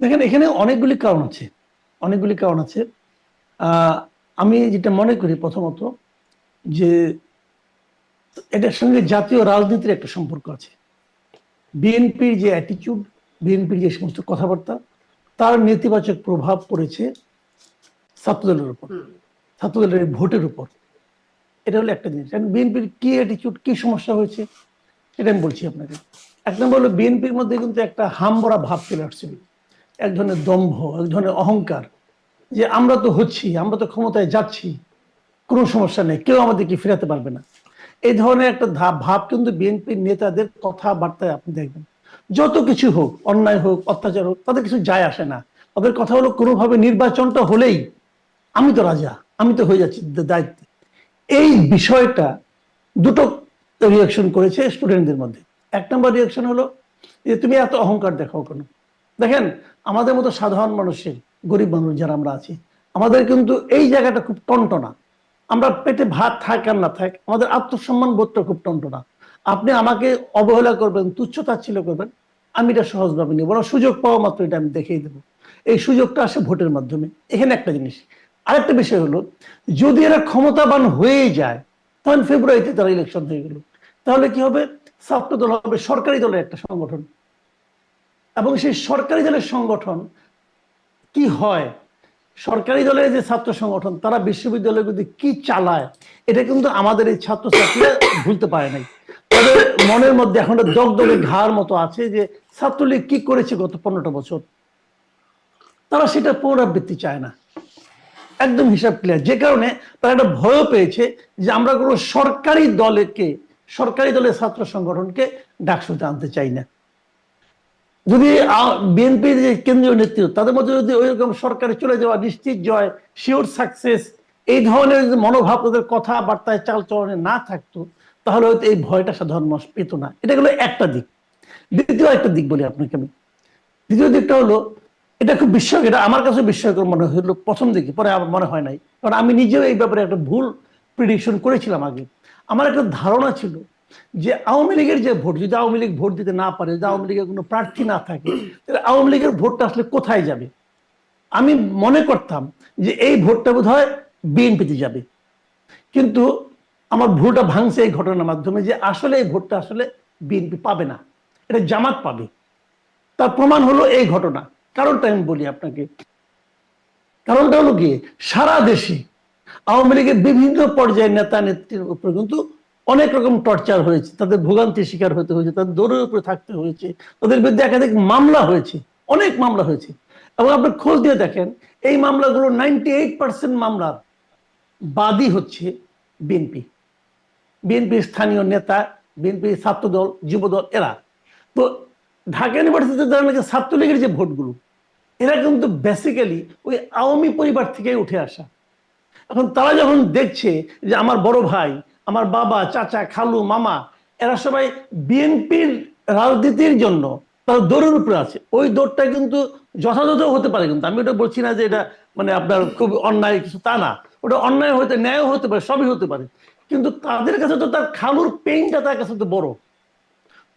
দেখেন এখানে অনেকগুলি কারণ আছে, অনেকগুলি কারণ আছে। আমি যেটা মনে করি প্রথমত যে এটার সঙ্গে জাতীয় রাজনীতির একটা সম্পর্ক আছে। বিএনপির যে অ্যাটিচিউড, বিএনপির যে সমস্ত কথাবার্তা, তার নেতিবাচক প্রভাব পড়েছে ছাত্রদলের উপর, ছাত্রদলের ভোটের উপর। এটা হলো একটা জিনিস। বিএনপির কি অ্যাটিচিউড, কি সমস্যা হয়েছে এটা আমি বলছি আপনাকে। এক নম্বর হলো বিএনপির মধ্যে কিন্তু একটা হামবড়া ভাব চলে আসছিল, এক ধরনের দম্ভ, এক ধরনের অহংকার, যে আমরা তো হচ্ছি, আমরা তো ক্ষমতায় যাচ্ছি, কোনো সমস্যা নেই, কেউ আমাদেরকে ফেরাতে পারবে না। এই ধরনের একটা ভাব কিন্তু বিএনপির নেতাদের কথাবার্তায় আপনি দেখবেন। যত কিছু হোক, অন্যায় হোক, অত্যাচার হোক, তাদের কিছু যায় আসে না। তাদের কথা হলো কোনোভাবে নির্বাচনটা হলেই আমি তো রাজা, আমি তো হয়ে যাচ্ছি দায়িত্বে। এই বিষয়টা দুটো রিয়াকশন করেছে স্টুডেন্টদের মধ্যে। এক নম্বর রিয়াকশন হলো যে তুমি এত অহংকার দেখাও কেন। দেখেন আমাদের মতো সাধারণ মানুষের, গরিব মানুষ যারা আমরা আছি, আমাদের কিন্তু এই জায়গাটা খুব টনটনা। আমরা পেটে ভাত থাক আর না থাক, আমাদের আত্মসম্মান বোধটা খুব টনটনা। আপনি আমাকে অবহেলা করবেন, তুচ্ছতাচ্ছিল্য করবেন, আমি এটা সহজভাবে নিব না। সুযোগ পাওয়া মাত্র এটা আমি দেখিয়ে দেবো। এই সুযোগটা আসে ভোটের মাধ্যমে। এখানে একটা জিনিস। আরেকটা বিষয় হলো, যদি এরা ক্ষমতাবান হয়ে যায়, তখন ফেব্রুয়ারিতে তারা ইলেকশন হয়ে গেল, তাহলে কি হবে? ছাত্র দল হবে সরকারি দলের একটা সংগঠন, এবং সেই সরকারি দলের সংগঠন কি হয়, সরকারি দলের যে ছাত্র সংগঠন তারা বিশ্ববিদ্যালয়ের মধ্যে কি চালায়, এটা কিন্তু আমাদের এই ছাত্রছাত্রীরা ভুলতে পারে নাই। তাদের মনের মধ্যে এখন দগদগে ঘাড় মতো আছে যে ছাত্রলীগ কি করেছে গত 15টা বছর, তারা সেটা পুনরাবৃত্তি চায় না। একদম হিসাব ক্লিয়ার। যে কারণে তারা একটা ভয় পেয়েছে যে আমরা কোনো সরকারি দলের ছাত্র সংগঠনকে ডাকসুতে আনতে চাই না। যদি বিএনপির যে কেন্দ্রীয় নেতৃত্ব, তাদের মধ্যে যদি ওইরকম সরকারে চলে যাওয়া নিশ্চিত জয়, শিওর সাকসেস, এই ধরনের মনোভাব তাদের কথাবার্তায় চালচলনে না থাকতো, তাহলে হয়তো এই ভয়টা সাধারণ মানুষ পেত না। এটা হলো একটা দিক। দ্বিতীয় একটা দিক বলি আপনাকে আমি। দ্বিতীয় দিকটা হলো, এটা খুব বিস্ময়, এটা আমার কাছে বিস্ময়কর মনে হলো প্রথম দিকে, পরে আমার মনে হয় নাই, কারণ আমি নিজেও এই ব্যাপারে একটা ভুল প্রিডিকশন করেছিলাম আগে। আমার একটা ধারণা ছিল যে আওয়ামী লীগের যে ভোট, যদি আওয়ামী লীগ ভোট দিতে না পারে, যদি আওয়ামী লীগের কোনো প্রার্থী না থাকে, তাহলে আওয়ামী লীগের ভোটটা আসলে কোথায় যাবে। আমি মনে করতাম যে এই ভোটটা বোধ হয় বিএনপিতে যাবে, কিন্তু আমার ভুলটা ভাঙছে এই ঘটনার মাধ্যমে, যে আসলে এই ভোটটা আসলে বিএনপি পাবে না, এটা জামাত পাবে। তার প্রমাণ হলো এই ঘটনা। কারণটা আমি বলি আপনাকে। কারণটা হলো কি, সারা দেশে আওয়ামী লীগের বিভিন্ন পর্যায়ের নেতা নেত্রীর উপর কিন্তু অনেক রকম টর্চার হয়েছে, তাদের ভোগান্তির শিকার হতে হয়েছে, তাদের দৌড়ের উপরে থাকতে হয়েছে, তাদের বিরুদ্ধে একাধিক মামলা হয়েছে, অনেক মামলা হয়েছে। এবং আপনি খোঁজ দিয়ে দেখেন, এই মামলাগুলো 98% মামলার বাদী হচ্ছে বিএনপি, বিএনপির স্থানীয় নেতা, বিএনপি ছাত্রদল, যুবদল, এরা। তো ঢাকা ইউনিভার্সিটিতে যারা ছাত্রলীগের যে ভোটগুলো, এরা কিন্তু বেসিক্যালি ওই আওয়ামী পরিবার থেকে উঠে আসা। এখন তারা যখন দেখছে যে আমার বড় ভাই, আমার বাবা, চাচা, খালু, মামা, এরা সবাই বিএনপির রাজনীতির জন্য তারা দৌড়ের উপরে আছে, ওই দৌড়টা কিন্তু যথাযথ হতে পারে। কিন্তু আমি ওটা বলছি না যে এটা মানে আপনার খুব অন্যায় কিছু, তা না। ওটা অন্যায় হতে, ন্যায় হতে পারে, সবই হতে পারে, কিন্তু তাদের কাছে তো তার খালুর পেইনটা তার কাছে তো বড়।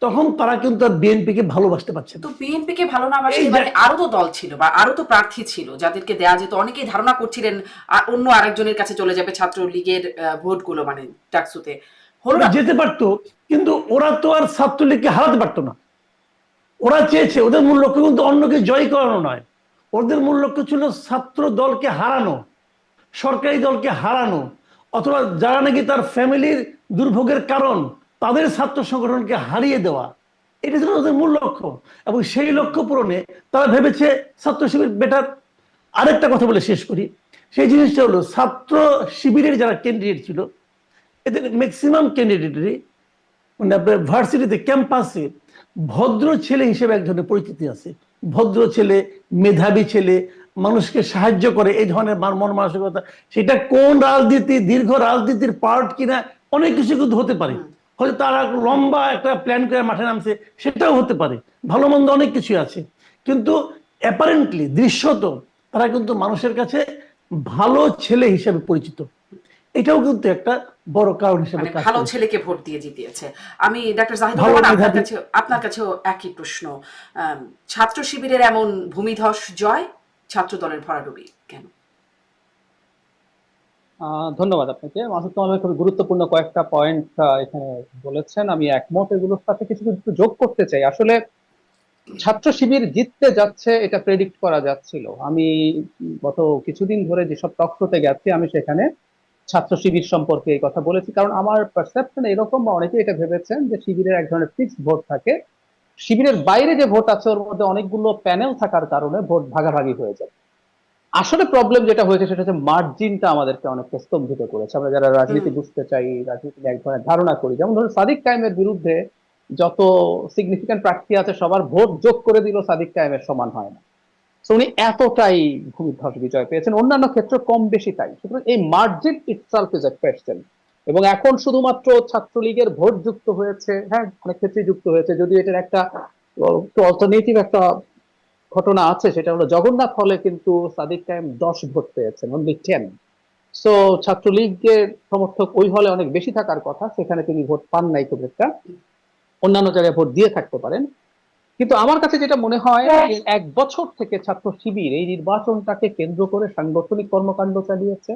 তখন তারা কিন্তু আর বিএনপি কে ভালোবাসতে পারছে তো না। বিএনপি কে ভালো না বাসলে মানে আরো তো দল ছিল বা আরো তো প্রার্থী ছিল যাদেরকে দেয়া যেত। অনেকেই ধারণা করছিলেন অন্য আরেকজনের কাছে চলে যাবে ছাত্রলীগের ভোটগুলো, মানে টাকসুতে। হলো না। যেতে পারতো, কিন্তু ওরা তো আর ছাত্রলীগকে হারাতে পারতো না। ওরা চেয়েছে, ওদের মূল লক্ষ্য কিন্তু অন্যকে জয় করানো নয়, ওদের মূল লক্ষ্য ছিল ছাত্র দলকে হারানো, সরকারি দলকে হারানো, অথবা যারা নাকি তার ফ্যামিলির দুর্ভোগের কারণ, তাদের ছাত্র সংগঠনকে হারিয়ে দেওয়া। এটা ছিল ওদের মূল লক্ষ্য। এবং সেই লক্ষ্য পূরণে তারা ভেবেছে ছাত্র শিবির বেটার। আরেকটা কথা বলে শেষ করি, সেই জিনিসটা হলো ছাত্র শিবিরের যারা ক্যান্ডিডেট ছিল, এদের ম্যাক্সিমাম ক্যান্ডিডেটই মানে আপনার ভার্সিটিতে, ক্যাম্পাসে ভদ্র ছেলে হিসেবে এক ধরনের পরিচিতি আছে। ভদ্র ছেলে, মেধাবী ছেলে, মানুষকে সাহায্য করে, এই ধরনের মন মানসিকতা। সেটা কোন রাজনীতি, দীর্ঘ রাজনীতির পার্ট কিনা, অনেক কিছু কিন্তু হতে পারে। হয়তো তারা লম্বা একটা প্ল্যান করে মাঠে নামছে, সেটাও হতে পারে। ভালো মন্দ অনেক কিছু আছে, কিন্তু অ্যাপারেন্টলি, দৃশ্যত তারা কিন্তু মানুষের কাছে ভালো ছেলে হিসেবে পরিচিত। এটাও কিন্তু একটা বড় কারণ হিসেবে মানে কাজ ভালো করেছে। ছেলেকে ভোট দিয়ে জিতিয়েছে। আমি ডাক্তার জাহিদুর ভালো রহমান মেধাবী। আপনার কাছেও একই প্রশ্ন। ছাত্র শিবিরের এমন ভূমিধস জয়, ছাত্র দলের ভরাডুবি কেন? ধন্যবাদ আপনাকে। মাসুদ কামাল ভাই খুব গুরুত্বপূর্ণ কয়েকটা পয়েন্ট এখানে বলেছেন, আমি একমত। এগুলোর সাথে কিছু কিছু যোগ করতে চাই। আসলে ছাত্র শিবির জিততে যাচ্ছে এটা প্রেডিক্ট করা যাচ্ছিল। আমি গত কিছুদিন ধরে যেসব টক শোতে গেছি, আমি সেখানে ছাত্র শিবির সম্পর্কে এই কথা বলেছি, কারণ আমার পারসেপশন এরকম, বা অনেকে এটা ভেবেছেন যে শিবিরের এক ধরনের ফিক্সড ভোট থাকে, শিবিরের বাইরে যে ভোট আছে ওর মধ্যে অনেকগুলো প্যানেল থাকার কারণে ভোট ভাগাভাগি হয়ে যায়। আসলে প্রবলেম যেটা হয়েছে সেটা হচ্ছে মার্জিনটা আমাদেরকে অনেকটা স্তম্ভিত করেছে। আমরা যারা হুম। রাজনীতি বুঝতে চাই, রাজনীতি নিয়ে এক ধরনের ধারণা করি, যেমন ধরুন সাদিক কায়েমের বিরুদ্ধে যত সিগনিফিকেন্ট প্রার্থী আছে সবার ভোট যোগ করে দিল সাদিক কায়েমের সমান হয় না। তো উনি এতটাই ভূমিধস বিজয় পেয়েছেন, অন্যান্য ক্ষেত্রে কম বেশি তাই। সুতরাং এই margin itself is a question. এবং এখন শুধুমাত্র ছাত্রলীগের ভোট যুক্ত হয়েছে, হ্যাঁ অনেক ক্ষেত্রে যুক্ত হয়েছে, যদিও এটার একটা অল্টারনেটিভ একটা ঘটনা আছে, সেটা হলো জগন্নাথ হলে কিন্তু সাদিক কায়েম 10 ভোট পেয়েছেন, অনলি 10। সো ছাত্রলীগের সমর্থক ওই হলে অনেক বেশি থাকার কথা, সেখানে তিনি ভোট পান নাই খুব একটা, অন্যান্য জায়গায় ভোট দিয়ে থাকতে পারেন। কিন্তু আমার কাছে যেটা মনে হয় যে 1 বছর থেকে ছাত্র শিবির এই নির্বাচনটাকে কেন্দ্র করে সাংগঠনিক কর্মকাণ্ড চালিয়েছে,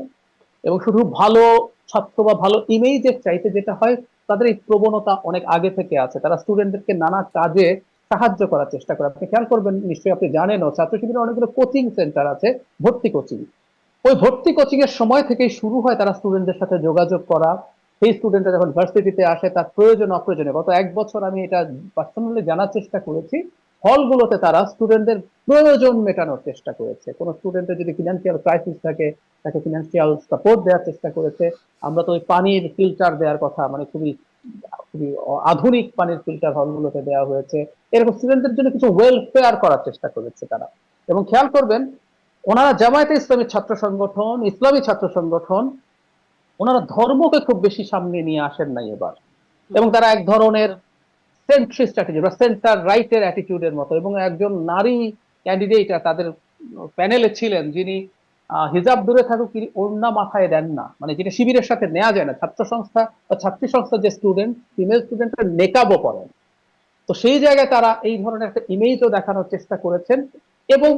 এবং শুধু ভালো ছাত্র বা ভালো ইমেজের চাইতে যেটা হয়, তাদের এই প্রবণতা অনেক আগে থেকে আছে। তারা স্টুডেন্টদেরকে নানা কাজে সাহায্য করার চেষ্টা করে। আপনি খেয়াল করবেন, নিশ্চয়ই আপনি জানেনও, ছাত্র শিবিরের অনেকগুলো কোচিং সেন্টার আছে, ভর্তি কোচিং। ওই ভর্তি কোচিং এর সময় থেকেই শুরু হয় তারা স্টুডেন্টদের সাথে যোগাযোগ করা। সেই স্টুডেন্টরা যখন ভার্সিটিতে আসে, তার প্রয়োজন অপ্রয়োজনে, গত 1 বছর আমি এটা পার্সোনালি জানার চেষ্টা করেছি, হলগুলোতে তারা স্টুডেন্টদের প্রয়োজন মেটানোর চেষ্টা করেছে। কোনো স্টুডেন্টের যদি ফিনান্সিয়াল ক্রাইসিস থাকে, তাকে ফিনান্সিয়াল সাপোর্ট দেওয়ার চেষ্টা করেছে। আমরা তো ওই পানির ফিল্টার দেওয়ার কথা, মানে খুবই খুবই আধুনিক পানির ফিল্টার হলগুলোতে দেওয়া হয়েছে। এরকম স্টুডেন্টদের জন্য কিছু ওয়েলফেয়ার করার চেষ্টা করেছে তারা। এবং খেয়াল করবেন, ওনারা জামায়াতে ইসলামী ছাত্র সংগঠন, ইসলামী ছাত্র সংগঠন, ওনারা ধর্মকে খুব বেশি সামনে নিয়ে আসেন নাই এবার। এবং তারা এক ধরনের সেন্ট্রিস্ট অ্যাটিটিউড বা সেন্টার রাইটের অ্যাটিটিউডের মতো, এবং একজন নারী ক্যান্ডিডেট তাদের প্যানেলে ছিলেন যিনি হিজাব দূরে থাকুক, তিনি ওড়না মাথায় দেন না, মানে যেটা শিবিরের সাথে নেওয়া যায় না। ছাত্র সংস্থা বা ছাত্রী সংস্থার যে স্টুডেন্ট, ফিমেল স্টুডেন্টরা নেকাবও পড়েন। তো সেই জায়গায় তারা এই ধরনের একটা ইমেজও দেখানোর চেষ্টা করেছেন। এবং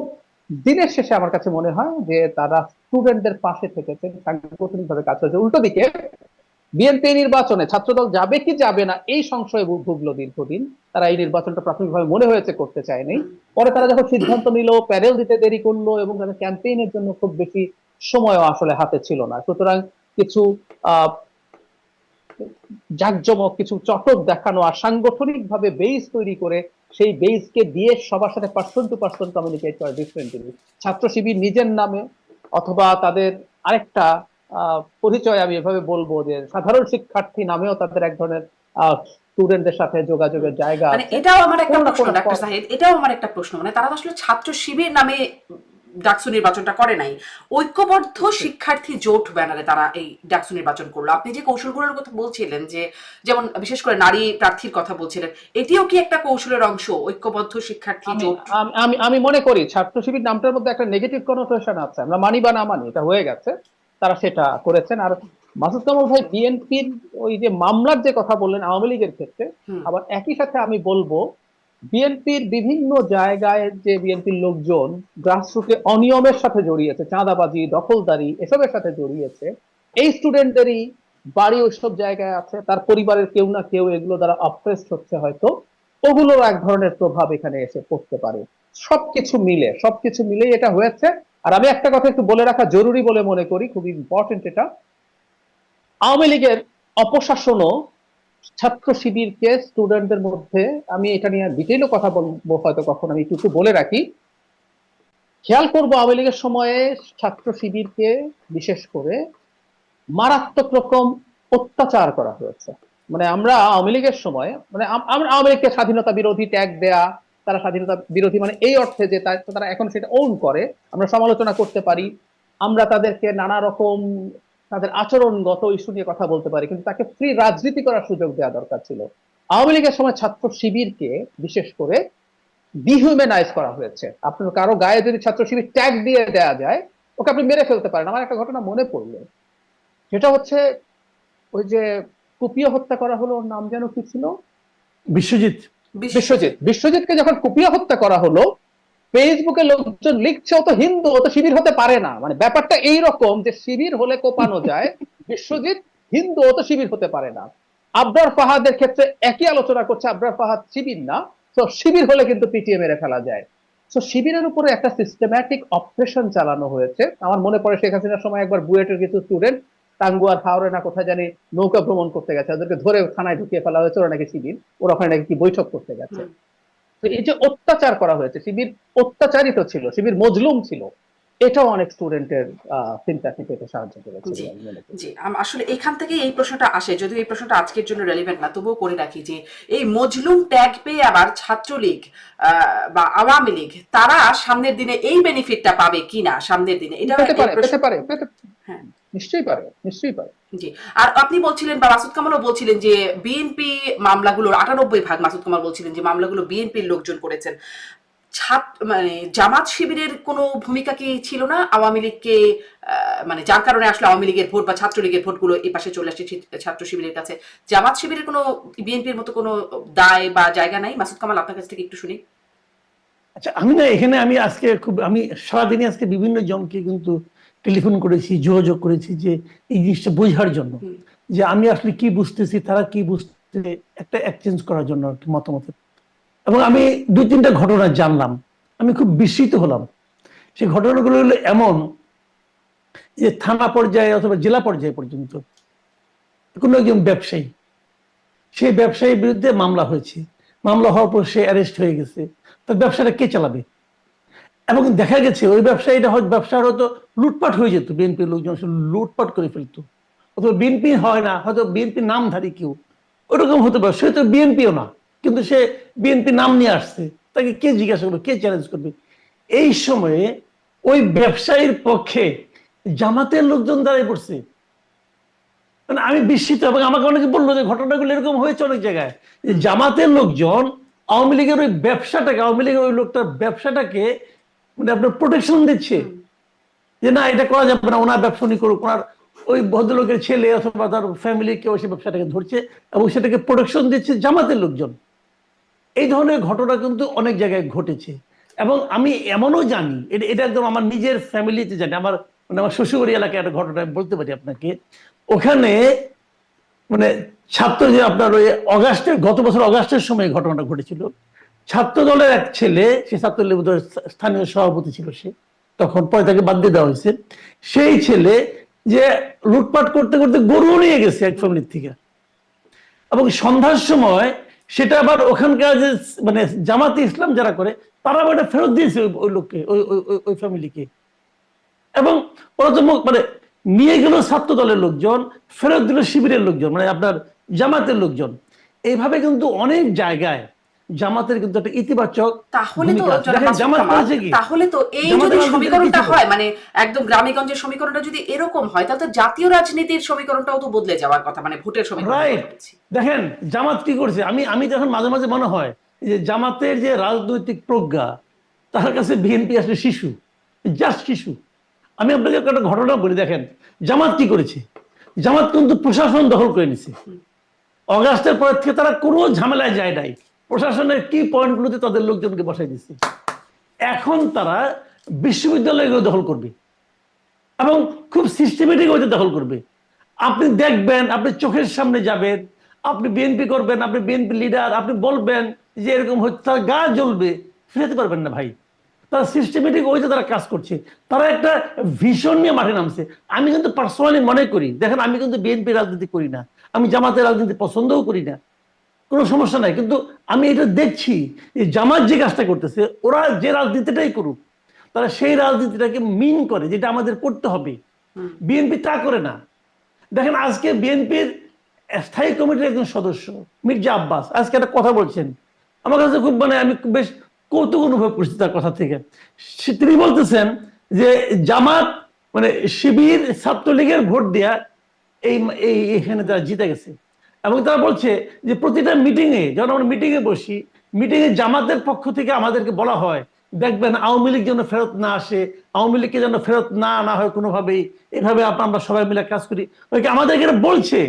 দিনের শেষে আমার কাছে মনে হয় যে তারা স্টুডেন্টদের পাশে থেকেছেন, সাংগঠনিকভাবে কাজ করেছে। উল্টো দিকে বিএনপি নির্বাচনে ছাত্রদল যাবে কি যাবে না এই সংশয়ে ভুগলো দীর্ঘদিন। তারা এই নির্বাচনটা প্রাথমিকভাবে মনে হয়েছে করতে চায়নি, পরে তারা যখন সিদ্ধান্ত নিল, প্যানেল দিতে দেরি করলো, এবং তাদের ক্যাম্পেইনের জন্য খুব বেশি সময়ও আসলে হাতে ছিল না। সুতরাং কিছু আহ জাঁকজমক, কিছু চটক দেখানো আর সাংগঠনিক ভাবে বেস তৈরি করে সেই বেসকে দিয়ে সবার সাথে পার্সন টু পার্সন কমিউনিকেট করা ডিফারেন্ট জিনিস। ছাত্র শিবির নিজের নামে অথবা তাদের আরেকটা পরিচয়, আমি এভাবে বলবো যে সাধারণ শিক্ষার্থী নামেও তাদের এক ধরনের স্টুডেন্টদের সাথে যোগাযোগের জায়গা মানে আছে। এটাও আমার একটা কোনো না প্রশ্ন কোনো ডাক্তার সাহেদ, এটাও আমার একটা প্রশ্ন, মানে তারা তো আসলে ছাত্র শিবির নামে ডাকসু নির্বাচনটা করে নাই, ঐক্যবদ্ধ শিক্ষার্থী জোট ব্যানারে তারা এই ডাকসু নির্বাচন করলো। আপনি যে কৌশলগুলোর কথা বলছিলেন, যে যেমন বিশেষ করে নারী প্রার্থীর কথা বলছিলেন, এটিও কি একটা কৌশলের অংশ, ঐক্যবদ্ধ শিক্ষার্থী আমি জোট? আমি আমি আমি মনে করি ছাত্র শিবির নামটার মধ্যে একটা নেগেটিভ কনোটেশন আছে, আমরা মানি বা না মানি, এটা হয়ে গেছে, তারা সেটা করেছেন। আর মাসুদ কামাল ভাই, বিএনপির ওই যে মামলার যে কথা বললেন আওয়ামী লীগের ক্ষেত্রে, হুম। আবার একই সাথে আমি বলবো বিএনপির বিভিন্ন জায়গায় যে বিএনপির লোকজন গ্রাসরুটে অনিয়মের সাথে জড়িয়েছে, চাঁদাবাজি, দখলদারি, এসবের সাথে জড়িয়েছে, এই স্টুডেন্টদেরই বাড়ি ওইসব জায়গায় আছে, তার পরিবারের কেউ না কেউ এগুলো দ্বারা অপ্রেসড হচ্ছে হয়তো, ওগুলোর এক ধরনের প্রভাব এখানে এসে পড়তে পারে। সবকিছু মিলেই এটা হয়েছে। আর আমি একটা কথা একটু বলে রাখা জরুরি বলে মনে করি, খুব ইম্পর্টেন্ট এটা, আওয়ামী লীগের অপশাসনও ছাত্র শিবিরকে স্টুডেন্টদের মধ্যে, আমি এটা নিয়ে ডিটেইলও কথা বলবো হয়তো কখন, আমি একটু বলে রাখি, খেয়াল করবো আওয়ামী লীগের সময়ে ছাত্র শিবিরকে বিশেষ করে মারাত্মক রকম অত্যাচার করা হয়েছে। মানে আমরা আওয়ামী লীগের সময়, মানে আমরা আওয়ামী লীগকে স্বাধীনতা বিরোধী ট্যাগ দেয়া, তারা স্বাধীনতা বিরোধী মানে এই অর্থে যে তারা এখন সেটা ওন করে, আমরা সমালোচনা করতে পারি, আমরা তাদেরকে নানা রকম তাদের আচরণগত ইস্যু নিয়ে কথা বলতে পারি, কিন্তু তাকে ফ্রি রাজনীতি করার সুযোগ দেওয়া দরকার ছিল। আওয়ামী লীগের সময় ছাত্র শিবিরকে বিশেষ করে ডিহিউম্যানাইজ করা হয়েছে। আপনার কারো গায়ে যদি ছাত্র শিবির ট্যাগ দিয়ে দেওয়া যায়, ওকে আপনি মেরে ফেলতে পারেন। আমার একটা ঘটনা মনে পড়লো, সেটা হচ্ছে ওই যে কুপিয়ে হত্যা করা হলো, ওর নাম যেন কি ছিল, বিশ্বজিৎ। বিশ্বজিৎকে যখন কুপিয়ে হত্যা করা হলো, ফেসবুকে লোকজন লিখছে ও তো হিন্দু, ও তো শিবির হতে পারে না। মানে ব্যাপারটা এইরকম যে শিবির হলে কোপানো যায়, বিশ্বজিৎ হিন্দু, ও তো শিবির হতে পারে না। আবরার ফাহাদের ক্ষেত্রে একই আলোচনা করছে, আবরার ফাহাদ শিবির না, তো শিবির হলে কিন্তু পিটিএ মেরে ফেলা যায়। তো শিবিরের উপরে একটা সিস্টেম্যাটিক অপারেশন চালানো হয়েছে। আমার মনে পড়ে শেখ হাসিনার সময় একবার বুয়েটের কিছু স্টুডেন্ট টাঙ্গুয়ার হাওড়ে না কোথায় জানি নৌকা ভ্রমণ করতে গেছে, ওদেরকে ধরে থানায় ঢুকিয়ে ফেলা হয়েছে, ওরা নাকি শিবির, ওরা ওখানে নাকি কি বৈঠক করতে গেছে। তো এই যে অত্যাচার করা হয়েছে, শিবির অত্যাচারিত ছিল, শিবির মজলুম ছিল, এটাও অনেক স্টুডেন্টের সিম্প্যাথি পেতে সাহায্য করেছে জি আমি মনে করি। জি আসলে এখান থেকে এই প্রশ্নটা আসে, যদিও এই প্রশ্নটা আজকের জন্য রেলিভেন্ট না, তবুও করে রাখি যে এই মজলুম ট্যাগ পেয়ে আবার ছাত্রলীগ বা আওয়ামী লীগ তারা সামনের দিনে এই বেনিফিটটা পাবে কিনা সামনের দিনে, এটা পেতে পারে, পেতে পারে, হ্যাঁ নিশ্চয়ই পারে, নিশ্চয়ই পারে। জি। আর আপনি বলছিলেন বা মাসুদ কামালও বলছিলেন যে বিএনপি মামলাগুলোর 98% মাসুদ কামাল বলছিলেন যে মামলাগুলো বিএনপির লোকজন করেছেন। মানে জামাত শিবিরের কোনো ভূমিকা কি ছিল না আওয়ামী লীগকে, মানে যার কারণে আসলে আওয়ামী লীগের ভোট বা ছাত্রলীগের ভোটগুলো এই পাশে চলে আসছে ছাত্র শিবিরের কাছে? জামাত শিবিরের কোনো বিএনপির মতো কোনো দায় বা জায়গা নাই? মাসুদ কামাল, আপনার কাছ থেকে একটু শুনি। আচ্ছা, আমি না এখানে আমি আজকে আমি সারাদিনে আজকে বিভিন্ন জনকে কিন্তু টেলিফোন করেছি, যোগাযোগ করেছি যে এই জিনিসটা বোঝার জন্য, যে আমি আসলে কি বুঝতেছি, তারা কি বুঝতে, একটা এক্সচেঞ্জ করার জন্য আর কি মতামত। এবং আমি 2-3টা ঘটনা জানলাম, আমি খুব বিস্মিত হলাম। সেই ঘটনাগুলো হলো এমন যে থানা পর্যায়ে অথবা জেলা পর্যায়ে পর্যন্ত কোনো একজন ব্যবসায়ী, সেই ব্যবসায়ীর বিরুদ্ধে মামলা হয়েছে, মামলা হওয়ার পর সে অ্যারেস্ট হয়ে গেছে, তার ব্যবসাটা কে চালাবে? এবং দেখা গেছে ওই ব্যবসায়ীটা হয়তো ব্যবসার হয়তো লুটপাট হয়ে যেত, বিএনপির লোকজন লুটপাট করে ফেলতো, অথবা বিএনপি হয় না, হয়তো বিএনপি নামধারী কেউ, ওরকম হতে পারে। সে তো বিএনপিও না, কিন্তু সে বিএনপি নাম নিয়ে আসছে, তাকে কে জিজ্ঞাসা করবে, কে চ্যালেঞ্জ করবে? এই সময়ে ওই ব্যবসায়ীর পক্ষে জামাতের লোকজন দাঁড়িয়ে পড়ছে। মানে আমি বিস্মিত, এবং আমাকে অনেকে বললো যে ঘটনাগুলো এরকম হয়েছে অনেক জায়গায়, যে জামাতের লোকজন আওয়ামী লীগের ওই ব্যবসাটাকে, আওয়ামী লীগের ওই লোকটার ব্যবসাটাকে মানে আপনার প্রোটেকশন দিচ্ছে, যে না এটা করা যাবে না, ওনার ব্যবসা উনি করুক, ওনার ওই ভদ্রলোকের ছেলে অথবা তার ফ্যামিলি কেউ সেই ব্যবসাটাকে ধরছে এবং সেটাকে প্রোটেকশন দিচ্ছে জামাতের লোকজন। এই ধরনের ঘটনা কিন্তু অনেক জায়গায় ঘটেছে। এবং আমি এমনও জানি, এটা একদম আমার নিজের ফ্যামিলিতে জানি, আমার মানে আমার শ্বশুরবাড়ি এলাকায় একটা ঘটনা বলতে পারি আপনাকে। ওখানে মানে ছাত্র যে আপনার ওই গত বছর অগাস্টের সময় ঘটনাটা ঘটেছিল। ছাত্র দলের এক ছেলে, সে ছাত্রলীগের স্থানীয় সভাপতি ছিল সে, তখন পরে তাকে বাদ দিয়ে দেওয়া হয়েছে। সেই ছেলে যে লুটপাট করতে করতে গরু নিয়ে গেছে এক ফ্যামিলির থেকে, এবং সন্ধ্যার সময় সেটা আবার ওখানকার যে মানে জামাতে ইসলাম যারা করে তারা আবার ফেরত দিয়েছে ওই লোককে, ওই ফ্যামিলিকে। এবং ওরা তো মানে নিয়ে গেল ছাত্র দলের লোকজন, ফেরত দিল শিবিরের লোকজন, মানে আপনার জামাতের লোকজন। এইভাবে কিন্তু অনেক জায়গায় জামাতের কিন্তু একটা ইতিবাচক ভূমিকা আছে। দেখেন জামাত করেছে কি, তাহলে তো এই যদি সমীকরণটা হয়, মানে একদম গ্রামেগঞ্জের সমীকরণটা যদি এরকম হয়, তাহলে তো জাতীয় রাজনীতির সমীকরণটাও তো বদলে যাওয়ার কথা, মানে ভোটের সমীকরণ। রাইট। দেখেন জামাত কি করছে, আমি যখন মাঝে মাঝে মনে হয় যে জামাতের যে রাজনৈতিক প্রজ্ঞা, তার কাছে বিএনপি আসলে শিশু, জাস্ট শিশু। আমি আপনাকে একটা ঘটনা বলি, দেখেন জামাত কি করেছে। জামাত কিন্তু প্রশাসন দখল করে নিছে। অগাস্টের পর থেকে তারা কোনো ঝামেলায় যায় নাই, প্রশাসনের কি পয়েন্টগুলোতে তাদের লোকজনকে বসাই দিচ্ছে। এখন তারা বিশ্ববিদ্যালয়গুলো দখল করবে এবং খুব সিস্টেমেটিক ওইটা দখল করবে। আপনি দেখবেন, আপনি চোখের সামনে যাবেন, আপনি বিএনপি করবেন, আপনি বিএনপি লিডার, আপনি বলবেন যে এরকম হচ্ছে, তার গা জ্বলবে, ফিরাতে পারবেন না ভাই। তারা সিস্টেমেটিক ওইটা তারা কাজ করছে, তারা একটা ভিশন নিয়ে মাঠে নামছে। আমি কিন্তু পার্সোনালি মনে করি, দেখেন আমি কিন্তু বিএনপি রাজনীতি করি না, আমি জামাতের রাজনীতি পছন্দও করি না, কোনো সমস্যা নাই, কিন্তু আমি এটা দেখছি যে জামাত যে কাজটা করতেছে, ওরা যে রাজনীতিটাই করুক, তারা সেই রাজনীতিটাকে মিন করে যেটা আমাদের করতে হবে। বিএনপি তা করে না। দেখেন আজকে বিএনপির স্থায়ী কমিটির একজন সদস্য মির্জা আব্বাস আজকে একটা কথা বলছেন, আমার কাছে খুব মানে আমি বেশ কৌতুক অনুভব করছি তার কথা থেকে। তিনি বলতেছেন যে জামাত মানে শিবির ছাত্রলীগের ভোট দেয়া এখানে তারা জিতে গেছে। এবং তারা বলছে যে প্রতিটা মিটিংয়ে, যখন আমরা মিটিংয়ে বসি, মিটিংয়ে জামাতের পক্ষ থেকে আমাদেরকে বলা হয় দেখবেন আওয়ামী লীগ যেন ফেরত না আসে, আওয়ামী লীগকে যেন ফেরত না আনা হয় কোনোভাবেই, এভাবে আমরা সবাই মিলে কাজ করি। আমাদের এখানে বলছে,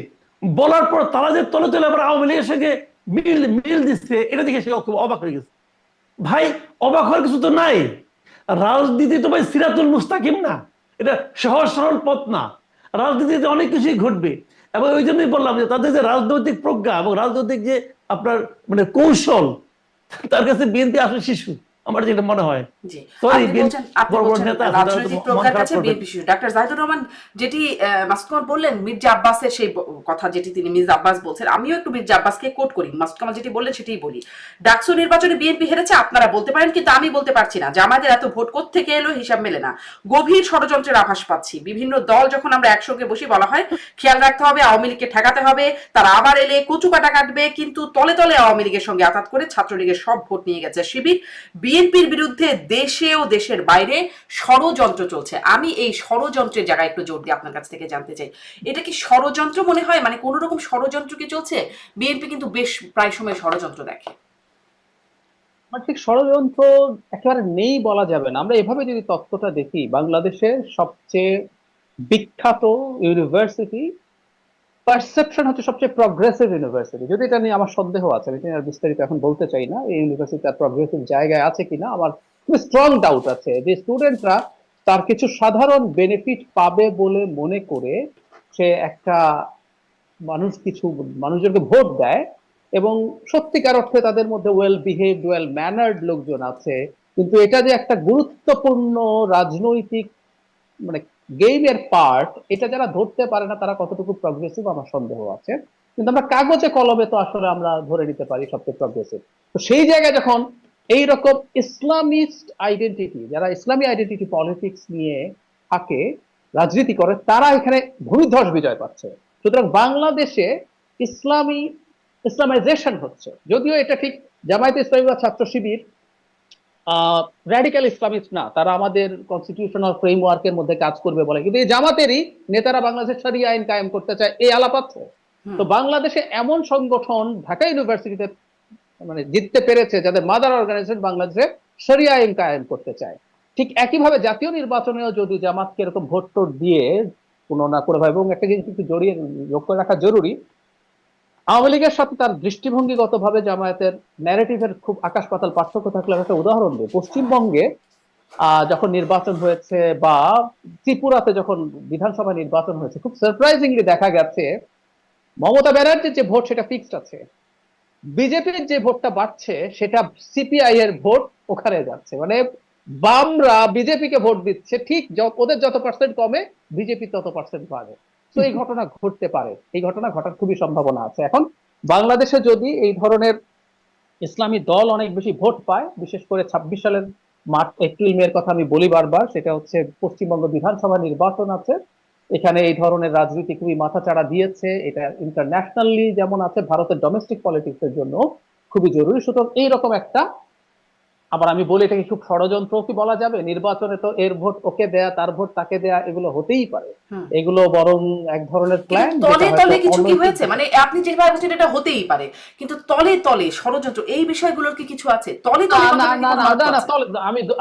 বলার পর তারা যে তলে তলে আবার আওয়ামী লীগের সঙ্গে মিল মিল দিচ্ছে, এটা দেখে সে খুব অবাক হয়ে গেছে। ভাই, অবাক হওয়ার কিছু তো নাই। রাজনীতি তো ভাই সিরাতুল মুস্তাকিম না, এটা সহজ সরল পথ না। রাজনীতিতে অনেক কিছুই ঘটবে, এবং ওই জন্যই বললাম যে তাদের যে রাজনৈতিক প্রজ্ঞা এবং রাজনৈতিক যে আপনার মানে কৌশল, তার কাছে বিএনপি আসলে শিশু, আমার যেটা মনে হয়। জি, সরি, আপনি বলছেন রাজনৈতিক প্রজ্ঞার কাছে বিএনপি শিশু। ডাক্তার জাহিদুর রহমান যেটি মাসুদ কামাল বললেন, মির্জা আব্বাসের সেই কথা যেটি তিনি মির্জা আব্বাস বলছেন, আমিও একটু মির্জা আব্বাসকে কোট করি। মাসুদ কামাল যেটি বললেন সেটাই বলি। ডাকসু নির্বাচনে বিএনপি হেরেছে আপনারা বলতে পারেন, কিন্তু আমি বলতে পারছি না যে আমাদের এত ভোট কোত্থেকে এলো, হিসাব মেলে না। গভীর ষড়যন্ত্রের আভাস পাচ্ছি। বিভিন্ন দল যখন আমরা একসঙ্গে বসি বলা হয় খেয়াল রাখতে হবে, আওয়ামী লীগকে ঠেকাতে হবে, তারা আবার এলে কচু কাটা কাটবে, কিন্তু তলে তলে আওয়ামী লীগের সঙ্গে আঘাত করে ছাত্রলীগের সব ভোট নিয়ে গেছে শিবির। বিএনপির বিরুদ্ধে দেশে ও দেশের বাইরে ষড়যন্ত্র চলছে। আমি এই ষড়যন্ত্রের জায়গায় একটু জোর দিয়ে আপনার কাছ থেকে জানতে চাই, এটা কি ষড়যন্ত্র মনে হয়? মানে কোন রকম ষড়যন্ত্র কি চলছে? বিএনপি কিন্তু বেশ প্রায় সময় ষড়যন্ত্র দেখে। ঠিক ষড়যন্ত্র একেবারে নেই বলা যাবে না। আমরা এভাবে যদি তথ্যটা দেখি, বাংলাদেশের সবচেয়ে বিখ্যাত ইউনিভার্সিটি, পারসেপশন হচ্ছে সবচেয়ে প্রগ্রেসিভ ইউনিভার্সিটি। যদি এটা নিয়ে আমার সন্দেহ আছে, আমি আর বিস্তারিত এখন বলতে চাই না, এই ইউনিভার্সিটি তার প্রগ্রেসিভ জায়গায় আছে কিনা আমার খুব স্ট্রং ডাউট আছে যে স্টুডেন্টরা তার কিছু সাধারণ বেনিফিট পাবে বলে মনে করে সে একটা মানুষজনকে ভোট দেয়, এবং সত্যিকার অর্থে তাদের মধ্যে ওয়েল বিহেভড, ওয়েল ম্যানার্ড লোকজন আছে। কিন্তু এটা যে একটা গুরুত্বপূর্ণ রাজনৈতিক মানে গেমের পার্ট, এটা যারা ধরতে পারে না তারা কতটুকু প্রগ্রেসিভ আমার সন্দেহ আছে। কিন্তু আমরা কাগজে কলমে তো আসলে আমরা ধরে নিতে পারি সবচেয়ে প্রগ্রেসিভ। তো সেই জায়গায় যখন এইরকম ইসলামিস্ট আইডেন্টিটি, যারা ইসলামী আইডেন্টিটি পলিটিক্স নিয়ে থাকে, রাজনীতি করে, তারা এখানে ভূমিধ্বস বিজয় পাচ্ছে। সুতরাং বাংলাদেশে ইসলামী ইসলামাইজেশন হচ্ছে, যদিও এটা ঠিক জামায়াতে ইসলামী বা ছাত্র শিবির র্যাডিক্যাল ইসলামিস্ট না, তারা আমাদের কনস্টিটিউশনাল ফ্রেমওয়ার্কের মধ্যে কাজ করবে বলে, কিন্তু এই জামাতেরই নেতারা বাংলাদেশের শরিয়া আইন কায়েম করতে চায়, এই আলাপ আছে। তো বাংলাদেশে এমন সংগঠন ঢাকা ইউনিভার্সিটিতে মানে জিততে পেরেছে যাদের মাদার অর্গানাইজেশন বাংলাদেশে শরিয়া আইন কায়েম করতে চায়। ঠিক একইভাবে জাতীয় নির্বাচনেও যদি জামাতকে এরকম ভোট টোট দিয়ে কোনো না করে ভাই, এবং একটা জিনিস কিন্তু জড়িয়ে লক্ষ্য রাখা জরুরি, আওয়ামী লীগের সাথে তার দৃষ্টিভঙ্গিগতভাবে জামায়াতের ন্যারেটিভের খুব আকাশ পাতাল পার্থক্য থাকলে একটা উদাহরণ দিই। পশ্চিমবঙ্গে যখন নির্বাচন হয়েছে, বা ত্রিপুরাতে যখন বিধানসভা নির্বাচন হয়েছে, খুব সারপ্রাইজিংলি দেখা গেছে মমতা ব্যানার্জির যে ভোট সেটা ফিক্সড আছে, বিজেপির যে ভোটটা বাড়ছে সেটা সিপিআই এর ভোট ওখানে যাচ্ছে। মানে বামরা বিজেপিকে ভোট দিচ্ছে, ঠিক ওদের যত পার্সেন্ট কমে বিজেপি তত পার্সেন্ট বাড়ে। তো এই ঘটনা ঘটতে পারে, এই ঘটনা ঘটার খুবই সম্ভাবনা আছে। এখন বাংলাদেশে যদি এই ধরনের ইসলামী দল অনেক বেশি ভোট পায়, বিশেষ করে 26 সালের এপ্রিল মের কথা আমি বলি বারবার, সেটা হচ্ছে পশ্চিমবঙ্গ বিধানসভা নির্বাচন আছে, এখানে এই ধরনের রাজনীতি খুবই মাথাচাড়া দিয়েছে। এটা ইন্টারন্যাশনালি যেমন আছে, ভারতের ডোমেস্টিক পলিটিক্স এর জন্য খুবই জরুরি। সুতরাং এইরকম একটা, আবার আমি বলি এটাকে খুব ষড়যন্ত্র কি বলা যাবে, নির্বাচনে তো এর ভোট ওকে দেয়া, তার ভোট তাকে দেয়া, এগুলো হতেই পারে। এগুলো বরং এক ধরনের প্ল্যান। তলে তলে কিছু কি হয়েছে? মানে আপনি যেভাবে বলছেন এটা হতেই পারে, কিন্তু তলে তলে ষড়যন্ত্র, এই বিষয়গুলোর কি কিছু আছে? তলে তলে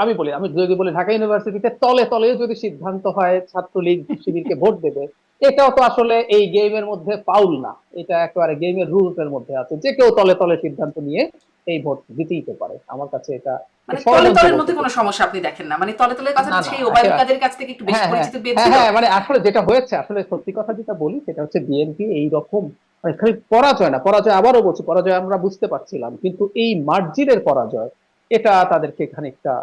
আমি বলি, আমি যদি বলি ঢাকা ইউনিভার্সিটিতে তলে তলে যদি সিদ্ধান্ত হয় ছাত্রলীগ শিবিরকে ভোট দেবে, এটাও তো আসলে এই গেমের মধ্যে ফাউল না, এটা একেবারে গেমের রুলস এর মধ্যে আছে, যে কেউ তলে তলে সিদ্ধান্ত নিয়ে এই ভোট দিতেই পারে। আমার কাছে এটা মানে তলে তলের মধ্যে কোনো সমস্যা আপনি দেখেন না? মানে তলে তলে কাছে সেই ওবায়দুল কাদের কাছ থেকে একটু বেশি পরিচিত পেয়েছিল। হ্যাঁ, মানে আসলে যেটা হয়েছে, আসলে সত্যি কথা যেটা বলি সেটা হচ্ছে বিএনপি এই রকম মানে খালি পরাজয় না, পরাজয় আবারও বলছি, পরাজয় আমরা বুঝতে পারছিলাম, কিন্তু এই মার্জিনের পরাজয় এটা তাদেরকে খানিকটা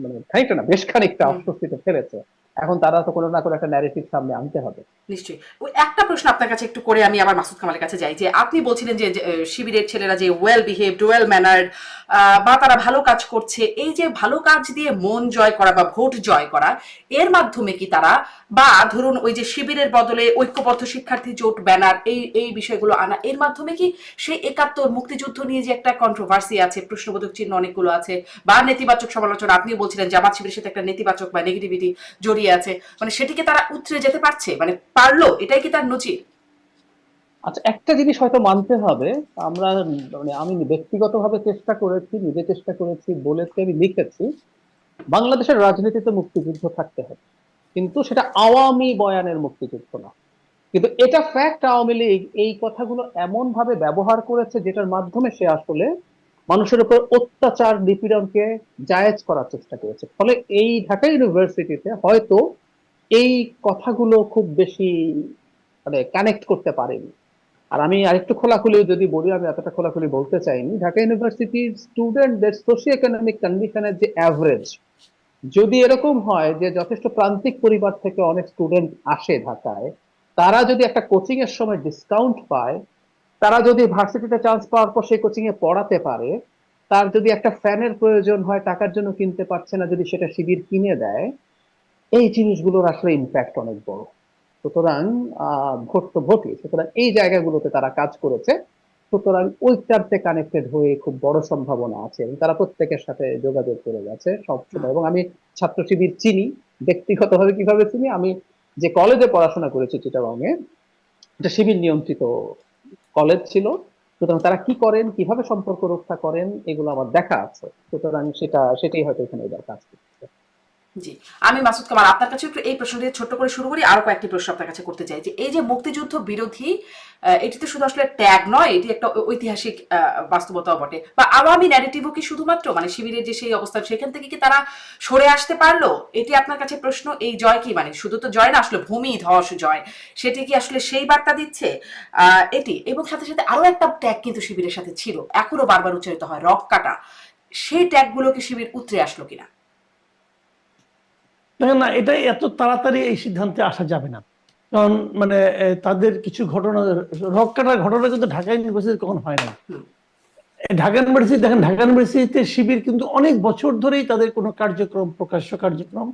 মানে খানিকটা না বেশ খানিকটা অস্বস্তিতে ফেলেছে। এখন তারা তো কোনো না কোনো একটা ন্যারেটিভ সামনে আনতে হবে। নিশ্চয়ই। ওই একটা প্রশ্ন আপনার কাছে একটু করে আমি আবার মাসুদ কামালের কাছে যাই, যে আপনি বলছিলেন যে শিবিরের ছেলেরা যে ওয়েল বিহেভড, ওয়েল ম্যানার্ড, বা তারা ভালো কাজ করছে, এই যে ভালো কাজ দিয়ে মন জয় করা বা ভোট জয় করা, এর মাধ্যমে কি তারা, বা ধরুন ওই যে শিবিরের বদলে ঐক্যবদ্ধ শিক্ষার্থী জোট ব্যানার, এই বিষয়গুলো আনা, এর মাধ্যমে কি সেই 71 মুক্তিযুদ্ধ নিয়ে যে একটা কন্ট্রোভার্সি আছে, প্রশ্নবোধক চিহ্ন অনেকগুলো আছে, বা নেতিবাচক সমালোচনা, আপনিও বলছিলেন জামাত শিবিরের সাথে একটা নেতিবাচক বা নেগেটিভিটি জড়িয়ে আছে, মানে সেটিকে তারা উতরে যেতে পারছে, মানে পারলো, এটাই কি তার নজির? আচ্ছা, একটা জিনিস হয়তো মানতে হবে, আমরা মানে আমি ব্যক্তিগতভাবে চেষ্টা করেছি, নিজে চেষ্টা করেছি, বলেছি, আমি লিখেছি বাংলাদেশের রাজনীতিতে মুক্তিযুদ্ধ থাকতে হবে, কিন্তু সেটা আওয়ামী বয়ানের মুক্তিযুদ্ধ না। কিন্তু এটা ফ্যাক্ট, আওয়ামী লীগ এই কথাগুলো এমন ভাবে ব্যবহার করেছে যেটার মাধ্যমে সে আসলে মানুষের উপর অত্যাচার নিপীড়নকে জায়েজ করার চেষ্টা করেছে। ফলে এই ঢাকা ইউনিভার্সিটিতে হয়তো এই কথাগুলো খুব বেশি মানে কানেক্ট করতে পারেনি। আর আমি আরেকটু খোলাখুলি যদি বলি, আমি এতটা খোলাখুলি বলতে চাইনি, ঢাকা ইউনিভার্সিটির স্টুডেন্টদের সোশিও ইকোনমিক কন্ডিশনের যে অ্যাভারেজ যদি এরকম হয় যে যথেষ্ট প্রান্তিক পরিবার থেকে অনেক স্টুডেন্ট আসে ঢাকায়, তারা যদি একটা কোচিং এর সময় ডিসকাউন্ট পায়, তারা যদি ভার্সিটিতে চান্স পাওয়ার পর সেই কোচিং এ পড়াতে পারে, তার যদি একটা ফ্যানের প্রয়োজন হয় টাকার জন্য কিনতে পারছে না, যদি সেটা শিবির কিনে দেয়, এই জিনিসগুলোর আসলে ইম্প্যাক্ট অনেক বড়। সুতরাং ভোট তো ভোটই, সুতরাং এই জায়গাগুলোতে তারা কাজ করেছে। সুতরাং ওইটাতে কানেক্টেড হয়ে খুব বড় সম্ভাবনা আছে এবং তারা প্রত্যেকের সাথে যোগাযোগ করে গেছে সবসময়। এবং আমি ছাত্র শিবির চিনি ব্যক্তিগতভাবে, কিভাবে চিনি, আমি যে কলেজে পড়াশোনা করেছি চিটাগংয়ে, এটা শিবির নিয়ন্ত্রিত কলেজ ছিল। সুতরাং তারা কি করেন, কিভাবে সম্পর্ক রক্ষা করেন, এগুলো আমার দেখা আছে। সুতরাং সেটাই হয়তো এখানে এবার কাজ করছে। জি, আমি মাসুদ কামাল আপনার কাছে একটু এই প্রশ্ন দিয়ে ছোট্ট করে শুরু করি, আরো কয়েকটি প্রশ্ন আপনার কাছে করতে চাই। যে এই যে মুক্তিযুদ্ধ বিরোধী, এটি তো শুধু আসলে ট্যাগ নয়, এটি একটা ঐতিহাসিক বাস্তবতাও বটে। বা আওয়ামী ন্যারেটিভও কি শুধুমাত্র মানে শিবিরের যে সেই অবস্থান সেখান থেকে কি তারা সরে আসতে পারলো? এটি আপনার কাছে প্রশ্ন। এই জয় কি মানে শুধু তো জয় না, আসলে ভূমি ধস জয়, সেটি কি আসলে সেই বার্তা দিচ্ছে এটি? এবং সাথে সাথে আরো একটা ট্যাগ কিন্তু শিবিরের সাথে ছিল, এখনো বারবার উচ্চারিত হয়, রক কাটা। সেই ট্যাগগুলোকে শিবির উতরে আসলো কিনা? দেখেন না, এটা এত তাড়াতাড়ি এই সিদ্ধান্তে আসা যাবে না। কারণ মানে তাদের কিছু ঘটনা, রক কাটার ঘটনা কিন্তু ঢাকা ইউনিভার্সিটি কখন হয় না। ঢাকা ইউনিভার্সিটি দেখেন, ঢাকা ইউনিভার্সিটিতে শিবির কিন্তু অনেক বছর ধরেই তাদের কোনো কার্যক্রম, প্রকাশ্য কার্যক্রম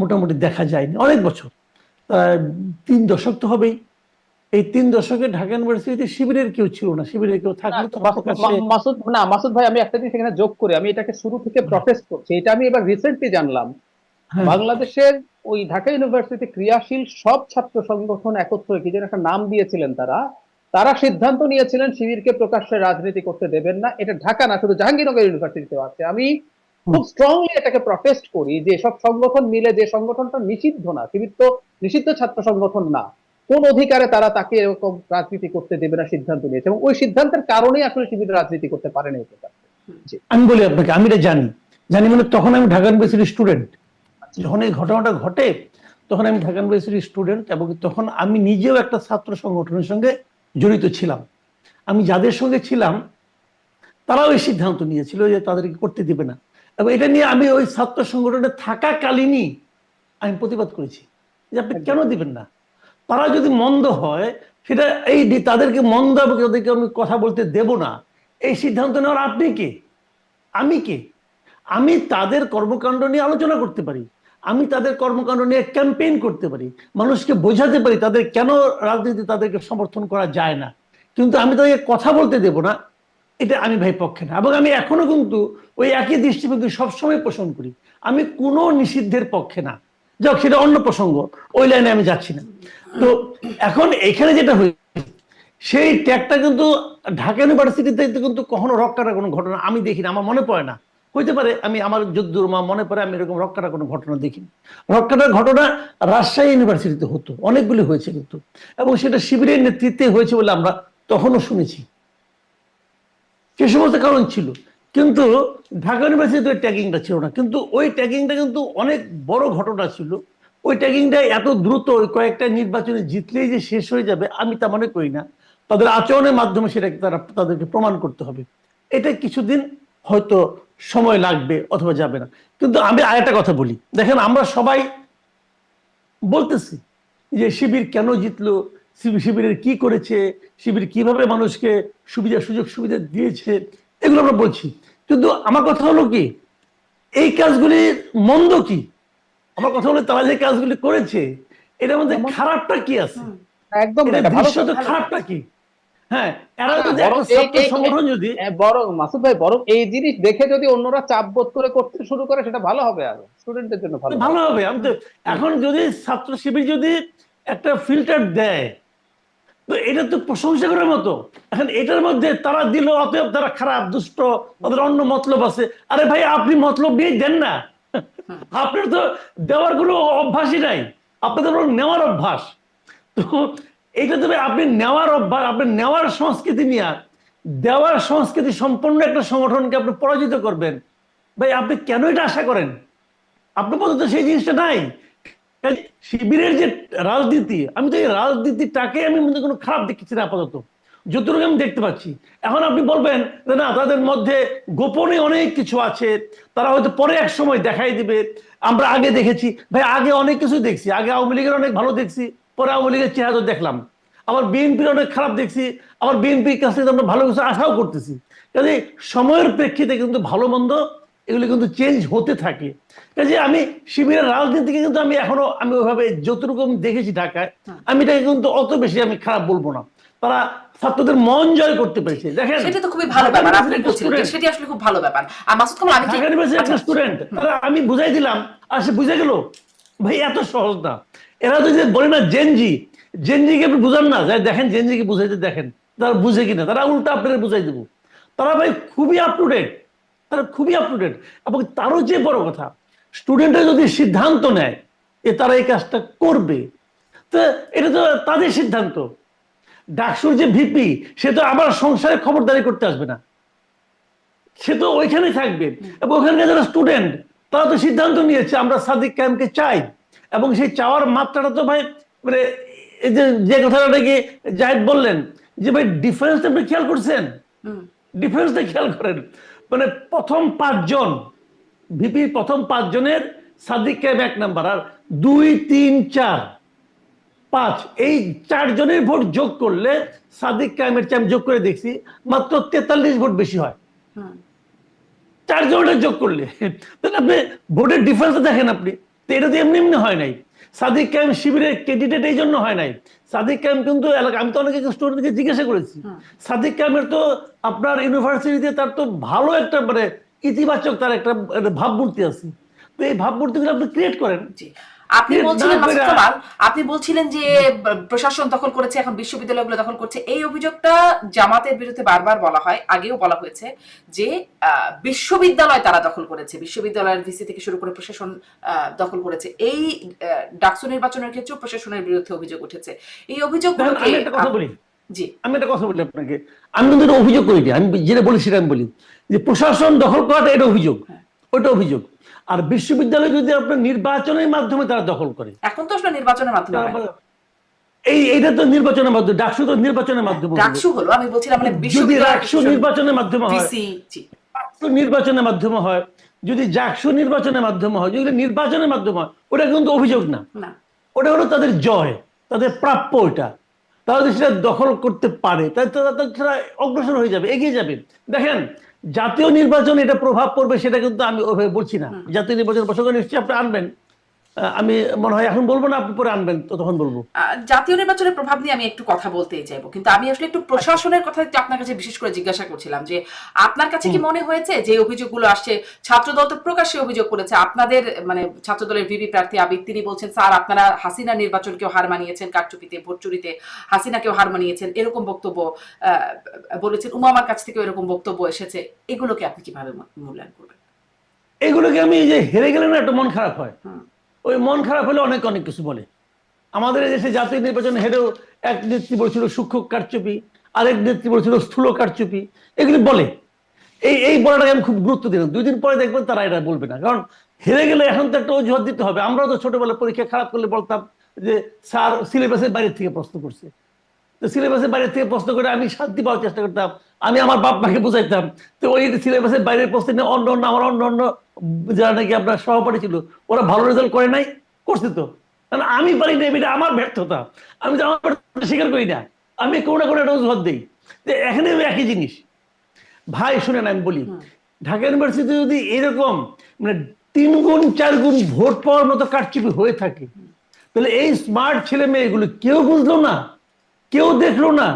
মোটামুটি দেখা যায়নি, অনেক বছর, 3 দশক তো হবেই। এই 3 দশকে ঢাকা ইউনিভার্সিটিতে শিবিরের কেউ ছিল না, শিবিরের কেউ থাকলে তখন প্রকাশ্যে। মাসুদ ভাই, আমি একটা জিনিস এখানে যোগ করি, আমি এটাকে শুরু থেকে প্রটেস্ট করছি, এটা আমি এবার রিসেন্টলি জানলাম। হ্যাঁ, বাংলাদেশের ওই ঢাকা ইউনিভার্সিটি ক্রিয়াশীল সব ছাত্র সংগঠন একত্রে কি যেন একটা নাম দিয়েছিলেন, তারা তারা সিদ্ধান্ত নিয়েছিলেন শিবিরকে প্রকাশ্যে রাজনীতি করতে দেবেন না। এটা ঢাকা না, শুধু জাহাঙ্গীরনগর ইউনিভার্সিটিতেও আছে। আমি খুব স্ট্রংলি এটাকে প্রটেস্ট করি যে সব সংগঠন মিলে, যে সংগঠনটা নিষিদ্ধ না, শিবির তো নিষিদ্ধ ছাত্র সংগঠন না, কোন অধিকারে তারা তাকে এরকম রাজনীতি করতে দেবে না সিদ্ধান্ত নিয়েছে, এবং ওই সিদ্ধান্তের কারণেই আসলে শিবির রাজনীতি করতে পারেনি। আমি বলি আপনাকে, আমি এটা জানি, জানি মানে তখন আমি ঢাকা ইউনিভার্সিটির স্টুডেন্ট। যখন এই ঘটনাটা ঘটে তখন আমি ঢাকা ইউনিভার্সিটির স্টুডেন্ট, এবং তখন আমি নিজেও একটা ছাত্র সংগঠনের সঙ্গে জড়িত ছিলাম। আমি যাদের সঙ্গে ছিলাম তারাও এই সিদ্ধান্ত নিয়েছিল যে তাদেরকে করতে দিবে না, এবং এটা নিয়ে আমি ওই ছাত্র সংগঠনে থাকাকালীনই আমি প্রতিবাদ করেছি যে আপনি কেন দিবেন না। তারা যদি মন্দ হয়, সেটা এই তাদেরকে মন্দ এবং তাদেরকে আমি কথা বলতে দেব না, এই সিদ্ধান্ত নেওয়ার আপনি কে, আমি কে? আমি তাদের কর্মকাণ্ড নিয়ে আলোচনা করতে পারি, আমি তাদের কর্মকাণ্ড নিয়ে ক্যাম্পেইন করতে পারি, মানুষকে বোঝাতে পারি তাদের কেন রাজনীতি তাদেরকে সমর্থন করা যায় না, কিন্তু আমি তাদেরকে কথা বলতে দেব না, এটা আমি ভাই পক্ষে না। এবং আমি এখনো কিন্তু ওই একই দৃষ্টিভঙ্গি সবসময় পোষণ করি, আমি কোনো নিষিদ্ধের পক্ষে না। যাক, সেটা অন্য প্রসঙ্গ, ওই লাইনে আমি যাচ্ছি না। তো এখন এখানে যেটা হয়েছে, সেই ট্যাগটা কিন্তু ঢাকা ইউনিভার্সিটিতে কিন্তু কখনো রক্ষার কোনো ঘটনা আমি দেখিনি, আমার মনে পড়ে না। হইতে পারে, আমি আমার যদ্দূর মনে পড়ে আমি এরকম রক্ষার কোনো ঘটনা দেখিনি। রক্ষার ঘটনা রাজশাহী ইউনিভার্সিটিতে হতো, অনেকগুলি হয়েছে কিন্তু, এবং সেটা শিবিরের নেতৃত্বে হয়েছে বলে আমরা তখনও শুনেছি। সে সমস্ত কারণ ছিল, কিন্তু ঢাকা ইউনিভার্সিটিতে ওই ট্যাগিংটা ছিল না। কিন্তু ওই ট্যাগিংটা কিন্তু অনেক বড় ঘটনা ছিল। ওই ট্যাগিংটা এত দ্রুত কয়েকটা নির্বাচনে জিতলেই যে শেষ হয়ে যাবে আমি তা মনে করি না। তাদের আচরণের মাধ্যমে সেটাকে তাদেরকে প্রমাণ করতে হবে। এটা কিছুদিন হয়তো সময় লাগবে অথবা যাবে না। কিন্তু আমি আরেকটা কথা বলি, দেখেন আমরা সবাই বলতেছি যে শিবির কেন জিতলো, শিবিরের কি করেছে, শিবির কিভাবে মানুষকে সুযোগ সুবিধা দিয়েছে, এগুলো আমরা বলছি। কিন্তু আমার কথা হলো কি, এই কাজগুলির মন্দ কি? আমার কথা হলো তারা যে কাজগুলি করেছে এটার মধ্যে খারাপটা কি আছে, একদম দৃশ্যত খারাপটা কি? হ্যাঁ, এরা যদি একটা ছাত্র সংগঠন যদি বরং মাসুদ ভাই, বরং এই জিনিস দেখে যদি অন্যরা চাপ বোধ করে করতে শুরু করে, সেটা ভালো হবে, আর স্টুডেন্টদের জন্য ভালো হবে। আমি তো এখন যদি ছাত্র শিবির যদি একটা ফিল্টার দেয়, তো এটা তো প্রশংসা করার মতো। এখন এটার মধ্যে তারা দিল অতএব তারা খারাপ, দুষ্ট, তাদের অন্য মতলব আছে। আরে ভাই, আপনি মতলব নিয়ে দেন না, আপনার তো দেওয়ার কোনো অভ্যাসই নাই, আপনাদের বরং নেওয়ার অভ্যাস। তো এইটা তবে আপনি নেওয়ার অভ্যাস, আপনি নেওয়ার সংস্কৃতি নিয়ে দেওয়ার সংস্কৃতি সম্পন্ন একটা সংগঠনকে আপনি পরাজিত করবেন, ভাই আপনি কেন এটা আশা করেন? আপনার পর্যন্ত সেই জিনিসটা নাই। শিবিরের যে রাজনীতি, আমি তো এই রাজনীতিটাকে আমি মনে কোনো খারাপ দেখছি না আপাতত, যতটুকু আমি দেখতে পাচ্ছি। এখন আপনি বলবেন যে না, তাদের মধ্যে গোপনে অনেক কিছু আছে, তারা হয়তো পরে এক সময় দেখাই দিবে। আমরা আগে দেখেছি ভাই, আগে অনেক কিছু দেখছি, আগে আওয়ামী লীগের অনেক ভালো দেখছি, পরে আওয়ামী লীগের চেহারা দেখলাম, আবার বিএনপির অনেক খারাপ দেখছি, আবার বিএনপির কাছ থেকে আমরা ভালো কিছু আশাও করতেছি। কাজে সময়ের প্রেক্ষিতে কিন্তু ভালো মন্দ এগুলো কিন্তু চেঞ্জ হতে থাকে। কাজে আমি শিবিরের রাজনীতিকে কিন্তু আমি এখনো আমি ওইভাবে যতটুকু আমি দেখেছি ঢাকায়, আমি এটাকে কিন্তু অত বেশি আমি খারাপ বলবো না। তারা ছাত্রদের মন জয় করতে পেরেছে। দেখেন, সেটা তো খুবই ভালো ব্যাপার, আপনি বলছিলেন যে সেটি আসলে খুব ভালো ব্যাপার। আর মাসুদ কামাল, আমি ঢাকা ইউনিভার্সিটির একটা স্টুডেন্ট, তারা আমি বুঝাই দিলাম আর সে বুঝে গেল। ভাই এত সহজ না। এরা যদি বলে না জেনজি, জেনজিকে আপনি বুঝান না, যাই দেখেন জেনজিকে বুঝাইতে দেখেন তারা বুঝে কিনা, তারা উল্টা আপনাদের বুঝাই দেবো। তারা ভাই খুবই আপ টু ডেট, তারা খুবই আপ টু ডেট। এবং তারও যে বড় কথা, স্টুডেন্টরা যদি সিদ্ধান্ত নেয় যে তারা এই কাজটা করবে, তো এটা তো তাদের সিদ্ধান্ত। ডাকসুর যে ভিপি, সে তো আবার সংসারে খবরদারি করতে আসবে না, সে তো ওইখানেই থাকবে। এবং ওখানকার যারা স্টুডেন্ট, তারা তো সিদ্ধান্ত নিয়েছে আমরা সাদিক কায়েমকে চাই। এবং সেই চাওয়ার মাত্রাটা তো ভাই, মানে এই যে কথাটা নাকি জাহিদ বললেন যে ভাই ডিফারেন্সটা আপনি খেয়াল করছেন, ডিফারেন্সটা খেয়াল করেন। মানে প্রথম 5 জন ভিপির প্রথম 5 জনের সাদিক কায়েম 1 নাম্বার, আর 2, 3, 4, 5 এই 4 জনের ভোট যোগ করলে সাদিক কায়েমের চেয়ে আমি যোগ করে দেখছি মাত্র 43 ভোট বেশি হয় 4 জনের যোগ করলে। তাহলে আপনি ভোটের ডিফারেন্স দেখেন আপনি। তো এটা তো এমনি এমনি হয় নাই। সাদিক কায়েম শিবিরের ক্যান্ডিডেট এই জন্য হয় নাই। সাদিক কায়েম কিন্তু এলাকা, আমি তো অনেক স্টুডেন্টকে জিজ্ঞাসা করেছি, সাদিক কায়েমের তো আপনার ইউনিভার্সিটিতে তার তো ভালো একটা মানে ইতিবাচক তার একটা ভাবমূর্তি আছে। তো এই ভাবমূর্তিগুলো আপনি ক্রিয়েট করেন। আপনি বলছিলেন মাসুদ কামাল, আপনি বলছিলেন যে প্রশাসন দখল করেছে, এখন বিশ্ববিদ্যালয়গুলো দখল করছে। এই অভিযোগটা জামাতের বিরুদ্ধে বারবার বলা হয়, আগেও বলা হয়েছে যে বিশ্ববিদ্যালয় তারা দখল করেছে, বিশ্ববিদ্যালয়ের ভিসি থেকে শুরু করে প্রশাসন দখল করেছে। এই ডাকসু নির্বাচনের ক্ষেত্রেও প্রশাসনের বিরুদ্ধে অভিযোগ উঠেছে। এই অভিযোগগুলোকে আমি একটা কথা বলি, জি আমি একটা কথা বলি আপনাকে, আমি কিন্তু এটা অভিযোগ করি, আমি যেটা বলি সেটা আমি বলি যে প্রশাসন দখল করাটা এটা অভিযোগ, ওইটা অভিযোগ। আর বিশ্ববিদ্যালয় যদি আপনার নির্বাচনের মাধ্যমে তারা দখল করে, এখন তো আসলে নির্বাচনের মাধ্যমে এইটা তো নির্বাচনের মাধ্যমে, ডাকসু তো নির্বাচনের মাধ্যমে, ডাকসু হলো, আমি বলছিলাম মানে যদি ডাকসু নির্বাচনের মাধ্যমে হয়, নির্বাচনের মাধ্যমে হয়, যদি জাকসু নির্বাচনের মাধ্যমে হয়, যদি নির্বাচনের মাধ্যমে হয়, ওটা কিন্তু অভিযোগ না, ওটা হলো তাদের জয়, তাদের প্রাপ্য। ওটা তারা যদি সেটা দখল করতে পারে তারা অগ্রসর হয়ে যাবে, এগিয়ে যাবে। দেখেন জাতীয় নির্বাচন এটা প্রভাব পড়বে সেটা কিন্তু আমি ওইভাবে বলছি না। জাতীয় নির্বাচন প্রসঙ্গ নিশ্চয়ই আপনি আনবেন, আমি মনে হয় এখন বলবো না, আপনি পরে আনবেন তো তখন বলবো। জাতীয় নির্বাচনের প্রভাব নিয়ে আমি একটু কথা বলতেই চাইবো, কিন্তু আমি আসলে একটু প্রশাসনের কথা আপনার কাছে বিশেষ করে জিজ্ঞাসা করছিলাম যে আপনার কাছে কি মনে হয়েছে যে অভিযোগগুলো আসছে, ছাত্রদল তো প্রকাশ্যে অভিযোগ করেছে, আপনাদের মানে ছাত্রদলের ভিপি প্রার্থী আবিদ তিনি বলছেন স্যার আপনারা হাসিনা নির্বাচনকেও হার মানিয়েছেন, কারচুপিতে ভোট চুরিতে হাসিনাকেও হার মানিয়েছেন, এরকম বক্তব্য বলেছেন। উমামার কাছ থেকে এরকম বক্তব্য এসেছে, এগুলোকে আপনি কিভাবে মূল্যায়ন করবেন? এগুলোকে আমি এই যে হেরে গেলে না একটা মন খারাপ হয়, ওই মন খারাপ হলে অনেক অনেক কিছু বলে। আমাদের দেশে জাতীয় নির্বাচন হেরেও এক নেত্রী বলছিল সূক্ষ্ম কারচুপি, আরেক নেত্রী বলছিল স্থূল কারচুপি, এগুলি বলে। এই বলাটাকে আমি খুব গুরুত্ব দিলাম। 2 দিন পরে দেখবেন তারা এটা বলবে না, কারণ হেরে গেলে এখন তো একটা অজুহাত দিতে হবে। আমরাও তো ছোটবেলায় পরীক্ষা খারাপ করলে বলতাম যে স্যার সিলেবাসের বাইরের থেকে প্রশ্ন করছে, তো সিলেবাসের বাইরে থেকে প্রশ্ন করে আমি শান্তি পাওয়ার চেষ্টা করতাম, আমি আমার বাপ মাকে বুঝাইতাম। তো ওই সিলেবাসের বাইরের প্রশ্ন নিয়ে অন্য আমার অন্য যারা নাকি আপনার সহপাঠী ছিল ওরা ভালো রেজাল্ট করে নাই, করছে তো, কারণ আমি পারি না, এটা আমার ব্যর্থতা, আমি তো আমার ব্যর্থতা স্বীকার করি না, আমি কোনো না কোনো একটা অজুহাত দিই। এখানে একই জিনিস ভাই, শুনেন আমি বলি, ঢাকা ইউনিভার্সিটি যদি এরকম মানে 3 গুণ 4 গুণ ভোট পাওয়ার মতো কারচুপি হয়ে থাকে, তাহলে এই স্মার্ট ছেলে মেয়েগুলো কেউ বুঝলো না, কেউ দেখলো না।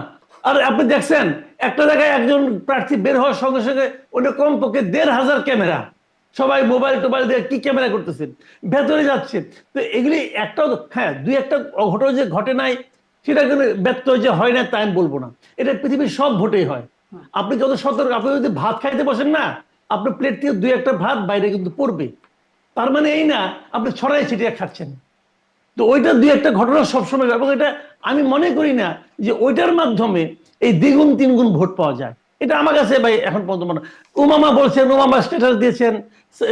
আর আপনি দেখছেন একটা জায়গায় একজন প্রার্থী বের হওয়ার সঙ্গে সঙ্গে ওটা কমপক্ষে 1500 ক্যামেরা, সবাই মোবাইল টোবাইল দিয়ে কি ক্যামেরা করতেছেন, ভেতরে যাচ্ছে। তো এগুলি একটাও, হ্যাঁ 2-1টা ঘটনা যে ঘটে নাই সেটা কিন্তু ব্যর্থ যে হয় না তাই আমি বলবো না, এটা পৃথিবীর সব ভোটেই হয়। আপনি যত সতর্ক, আপনি যদি ভাত খাইতে বসেন না, আপনার প্লেট থেকে 2-1টা ভাত বাইরে কিন্তু পড়বে, তার মানে এই না আপনি ছড়াই ছিটিয়ে খাচ্ছেন। তো ওইটা দুই একটা ঘটনা সবসময়, এবং এটা আমি মনে করি না যে ওইটার মাধ্যমে এই দ্বিগুণ তিনগুণ ভোট পাওয়া যায়। এটা আমার কাছে ভাই এখন পর্যন্ত মনে, উমামা বলছেন, উমামা স্ট্যাটাস দিয়েছেন,